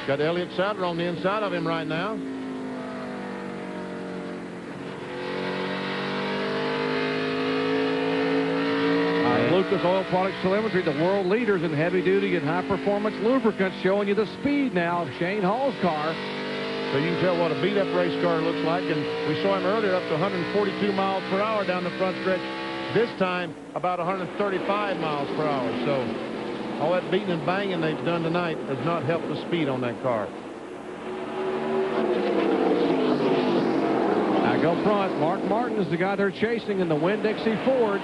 Got Elliott Sadler on the inside of him right now. Lucas Oil Products Telemetry, the world leaders in heavy-duty and high-performance lubricants, showing you the speed now of Shane Hall's car. So you can tell what a beat-up race car looks like, and we saw him earlier up to 142 miles per hour down the front stretch. This time, about 135 miles per hour. So all that beating and banging they've done tonight has not helped the speed on that car. Back up front, Mark Martin is the guy they're chasing in the Winn-Dixie Ford.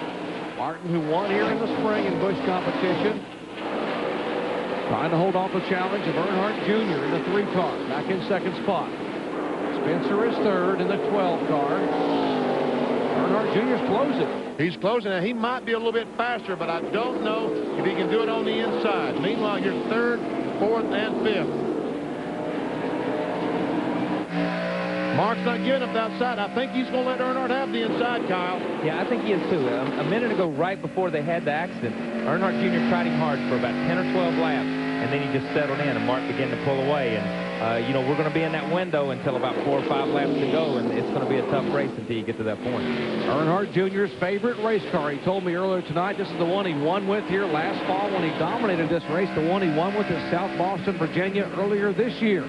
Martin, who won here in the spring in Busch competition, trying to hold off the challenge of Earnhardt Jr. in the 3 car, back in 2nd spot. Spencer is 3rd in the 12 car. Earnhardt Jr. is closing. He's closing. Now, he might be a little bit faster, but I don't know if he can do it on the inside. Meanwhile, you're 3rd, 4th, and 5th. Mark's not giving up the outside. I think he's going to let Earnhardt have the inside, Kyle. Yeah, I think he is too. A minute ago, right before they had the accident, Earnhardt Jr. tried him hard for about 10 or 12 laps, and then he just settled in, and Mark began to pull away. And, you know, we're going to be in that window until about 4 or 5 laps to go, and it's going to be a tough race until you get to that point. Earnhardt Jr.'s favorite race car. He told me earlier tonight this is the one he won with here last fall when he dominated this race, the one he won with at South Boston, Virginia earlier this year.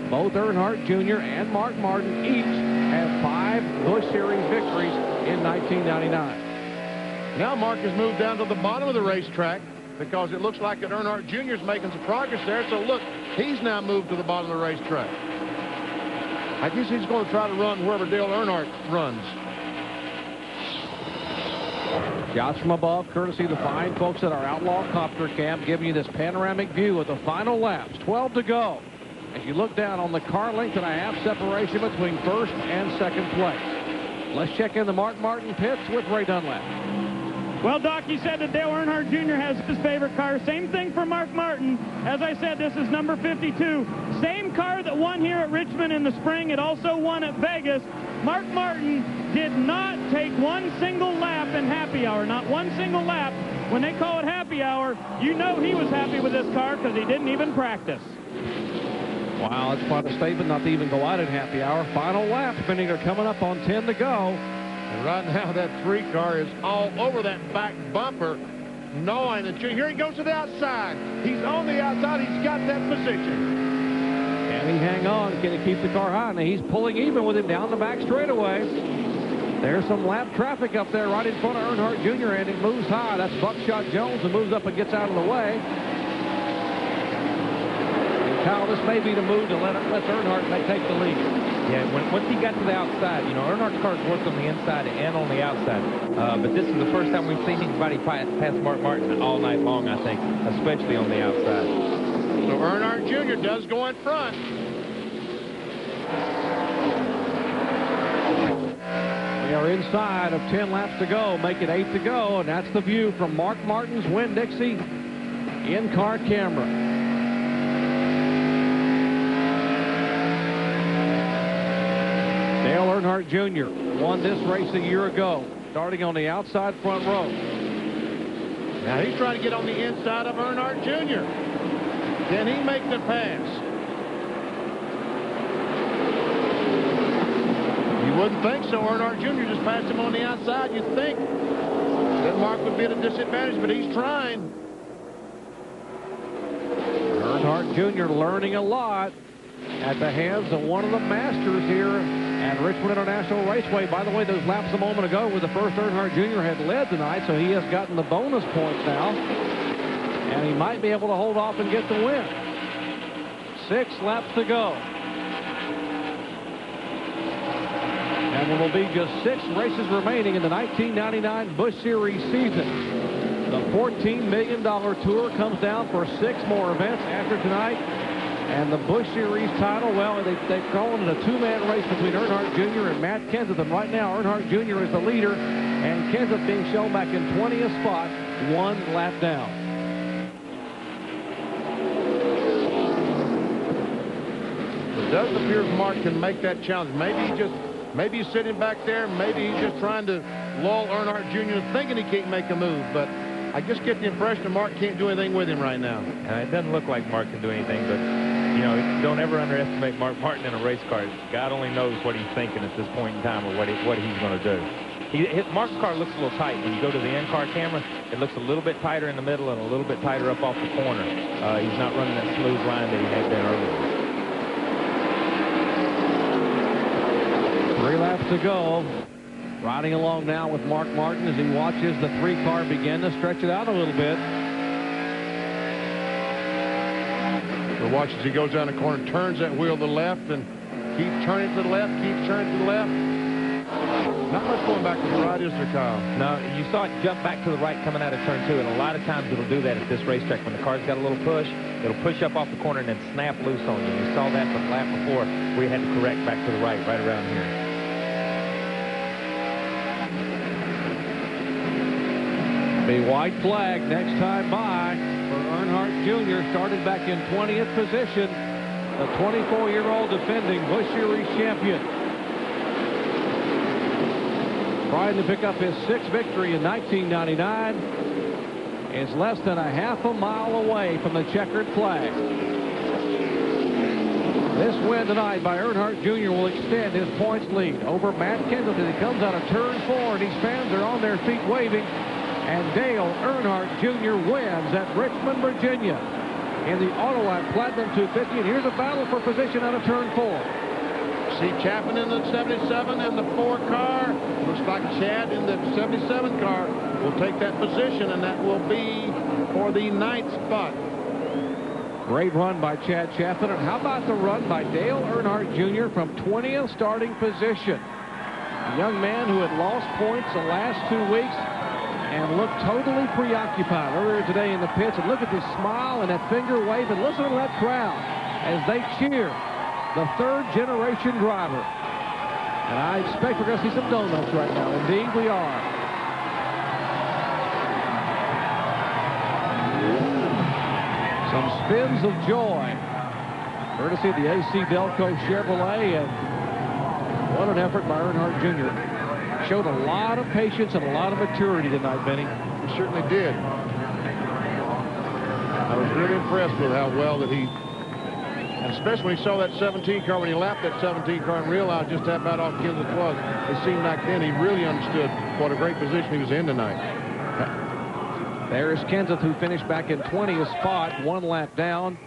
Both Earnhardt Jr. and Mark Martin each have 5 Busch Series victories in 1999. Now Mark has moved down to the bottom of the racetrack because it looks like that Earnhardt Jr. is making some progress there. So look, he's now moved to the bottom of the racetrack. I guess he's going to try to run wherever Dale Earnhardt runs. Shots from above, courtesy of the fine folks at our Outlaw Copter Camp, giving you this panoramic view of the final laps. 12 to go. As you look down on the car length and a half separation between 1st and 2nd place. Let's check in the Mark Martin pits with Ray Dunlap. Well, Doc, you said that Dale Earnhardt Jr. has his favorite car. Same thing for Mark Martin. As I said, this is number 52. Same car that won here at Richmond in the spring. It also won at Vegas. Mark Martin did not take one single lap in happy hour. Not one single lap. When they call it happy hour, you know he was happy with this car because he didn't even practice. Wow, that's quite a statement not to even go out in happy hour. Final lap, Benny, are coming up on 10 to go. And right now, that 3 car is all over that back bumper, knowing that here he goes to the outside. He's on the outside. He's got that position. Can he hang on? Can he keep the car high? Now he's pulling even with him down the back straightaway. There's some lap traffic up there right in front of Earnhardt Jr., and it moves high. That's Buckshot Jones who moves up and gets out of the way. Kyle, this may be the move to let Earnhardt take the lead. Yeah, once he got to the outside, you know, Earnhardt's cars worked on the inside and on the outside. But this is the first time we've seen anybody pass Mark Martin all night long, I think, especially on the outside. So Earnhardt Jr. does go in front. We are inside of 10 laps to go, make it 8 to go, and that's the view from Mark Martin's Winn-Dixie in-car camera. Dale Earnhardt Jr. won this race a year ago. starting on the outside front row. Now he's trying to get on the inside of Earnhardt Jr. Can he make the pass? You wouldn't think so. Earnhardt Jr. just passed him on the outside. You'd think that Mark would be at a disadvantage, but he's trying. Earnhardt Jr. learning a lot at the hands of one of the masters here at Richmond International Raceway. By the way, those laps a moment ago were the first Earnhardt Jr. had led tonight, so he has gotten the bonus points now. And he might be able to hold off and get the win. 6 laps to go. And there will be just 6 races remaining in the 1999 Busch Series season. The $14 million tour comes down for 6 more events after tonight. And the Busch Series title, well, they've called it a 2-man race between Earnhardt Jr. and Matt Kenseth. And right now, Earnhardt Jr. is the leader, and Kenseth being shown back in 20th spot, 1 lap down. It does appear Mark can make that challenge. Maybe he's sitting back there. Maybe he's just trying to lull Earnhardt Jr. thinking he can't make a move. But I just get the impression that Mark can't do anything with him right now. It doesn't look like Mark can do anything, but, you know, don't ever underestimate Mark Martin in a race car. God only knows what he's thinking at this point in time or what he's going to do. Mark's car looks a little tight. When you go to the in-car camera, it looks a little bit tighter in the middle and a little bit tighter up off the corner. He's not running that smooth line that he had been earlier. 3 laps to go. Riding along now with Mark Martin as he watches the 3-car begin to stretch it out a little bit. So watch as he goes down the corner, turns that wheel to the left, and keeps turning to the left, keeps turning to the left. Not much going back to the right, is there, Kyle? No, you saw it jump back to the right coming out of turn 2, and a lot of times it'll do that at this racetrack. When the car's got a little push, it'll push up off the corner and then snap loose on you. You saw that from the lap before where you had to correct back to the right around here. The white flag next time by for Earnhardt Jr. started back in 20th position. The 24-year-old defending Busch Series champion. Trying to pick up his 6th victory in 1999. Is less than a half a mile away from the checkered flag. This win tonight by Earnhardt Jr. will extend his points lead over Matt Kenseth as he comes out of turn 4, and these fans are on their feet waving. And Dale Earnhardt Jr. wins at Richmond, Virginia in the Autolite Platinum 250. And here's a battle for position out of turn 4. See Chapman in the 77 and the 4 car. Looks like Chad in the 77 car will take that position, and that will be for the 9th spot. Great run by Chad Chapman. And how about the run by Dale Earnhardt Jr. from 20th starting position? A young man who had lost points the last 2 weeks and looked totally preoccupied earlier today in the pits. And look at this smile and that finger wave, and listen to that crowd as they cheer the 3rd-generation driver. And I expect we're going to see some donuts right now. Indeed, we are. Some spins of joy, courtesy of the AC Delco Chevrolet, and what an effort by Earnhardt Jr. Showed a lot of patience and a lot of maturity tonight, Benny. He certainly did. I was really impressed with how well that he, and especially when he saw that 17 car, when he lapped that 17 car and realized just how bad off Kenseth was, it seemed like then he really understood what a great position he was in tonight. There's Kenseth, who finished back in 20th spot, 1 lap down.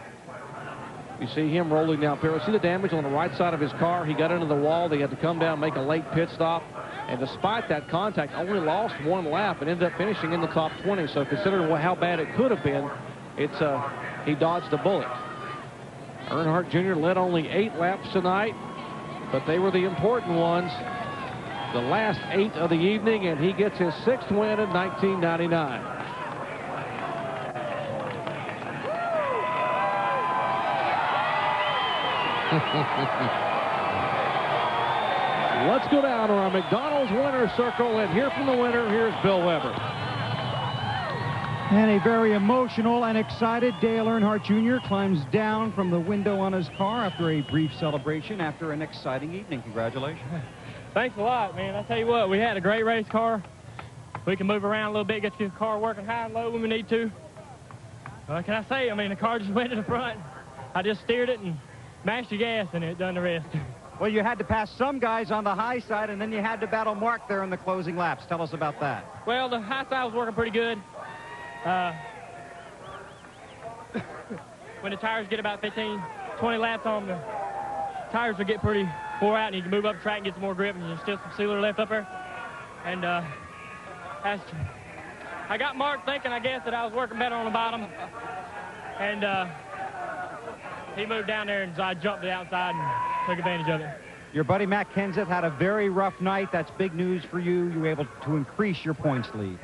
You see him rolling down pit. See the damage on the right side of his car. He got into the wall. They had to come down, make a late pit stop. And despite that contact, only lost 1 lap and ended up finishing in the top 20. So considering how bad it could have been, he dodged a bullet. Earnhardt Jr. led only 8 laps tonight, but they were the important ones. The last 8 of the evening, and he gets his 6th win in 1999. Let's go down to our McDonald's winner's circle and hear from the winner. Here's Bill Weber. And a very emotional and excited Dale Earnhardt Jr. climbs down from the window on his car after a brief celebration after an exciting evening. Congratulations. Thanks a lot, man. I tell you what, we had a great race car. We can move around a little bit, get the car working high and low when we need to. What can I say? I mean, the car just went to the front. I just steered it and mashed the gas, and it done the rest. Well, you had to pass some guys on the high side, and then you had to battle Mark there in the closing laps. Tell us about that. Well, the high side was working pretty good. When the tires get about 15, 20 laps on, the tires will get pretty wore out, and you can move up the track and get some more grip, and there's still some sealer left up there. And I got Mark thinking, I guess, that I was working better on the bottom. And he moved down there, and so I jumped to the outside and took advantage of it. Your buddy Matt Kenseth had a very rough night. That's big news for you. You were able to increase your points lead.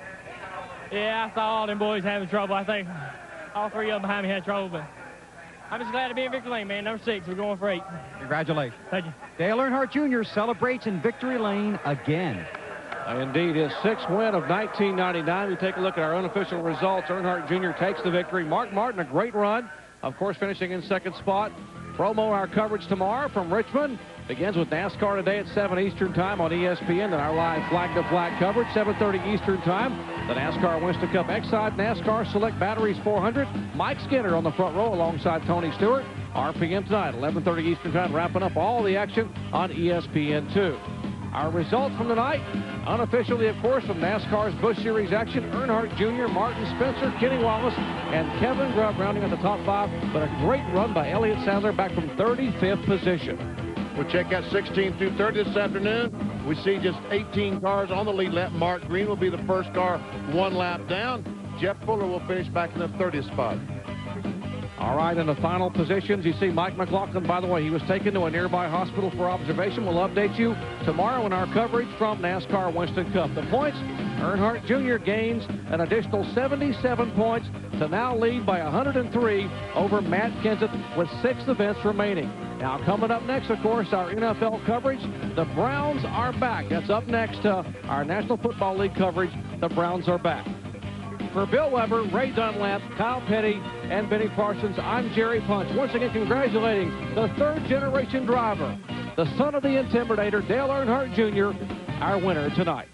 Yeah, I saw all them boys having trouble. I think all three of them behind me had trouble, but I'm just glad to be in victory lane, man. Number 6, we're going for 8. Congratulations. Thank you. Dale Earnhardt Jr. celebrates in victory lane again. Indeed, his 6th win of 1999. We take a look at our unofficial results. Earnhardt Jr. takes the victory. Mark Martin, a great run. Of course, finishing in 2nd spot. Promo our coverage tomorrow from Richmond. Begins with NASCAR today at 7 Eastern Time on ESPN. Then our live flag-to-flag coverage, 7:30 Eastern Time. The NASCAR Winston Cup Exide NASCAR Select Batteries 400. Mike Skinner on the front row alongside Tony Stewart. RPM tonight, 11:30 Eastern Time, wrapping up all the action on ESPN2. Our results from tonight, unofficially, of course, from NASCAR's Busch Series action, Earnhardt Jr., Martin Spencer, Kenny Wallace, and Kevin Grubb rounding at the top 5, but a great run by Elliott Sadler back from 35th position. We'll check out 16 through 30 this afternoon. We see just 18 cars on the lead lap. Mark Green will be the first car 1 lap down. Jeff Fuller will finish back in the 30th spot. All right, in the final positions, you see Mike McLaughlin. By the way, he was taken to a nearby hospital for observation. We'll update you tomorrow in our coverage from NASCAR Winston Cup. The points, Earnhardt Jr. gains an additional 77 points to now lead by 103 over Matt Kenseth with 6 events remaining. Now, coming up next, of course, our NFL coverage. The Browns are back. That's up next, our National Football League coverage. The Browns are back. For Bill Weber, Ray Dunlap, Kyle Petty, and Benny Parsons, I'm Jerry Punch. Once again, congratulating the 3rd-generation driver, the son of the Intimidator, Dale Earnhardt Jr., our winner tonight.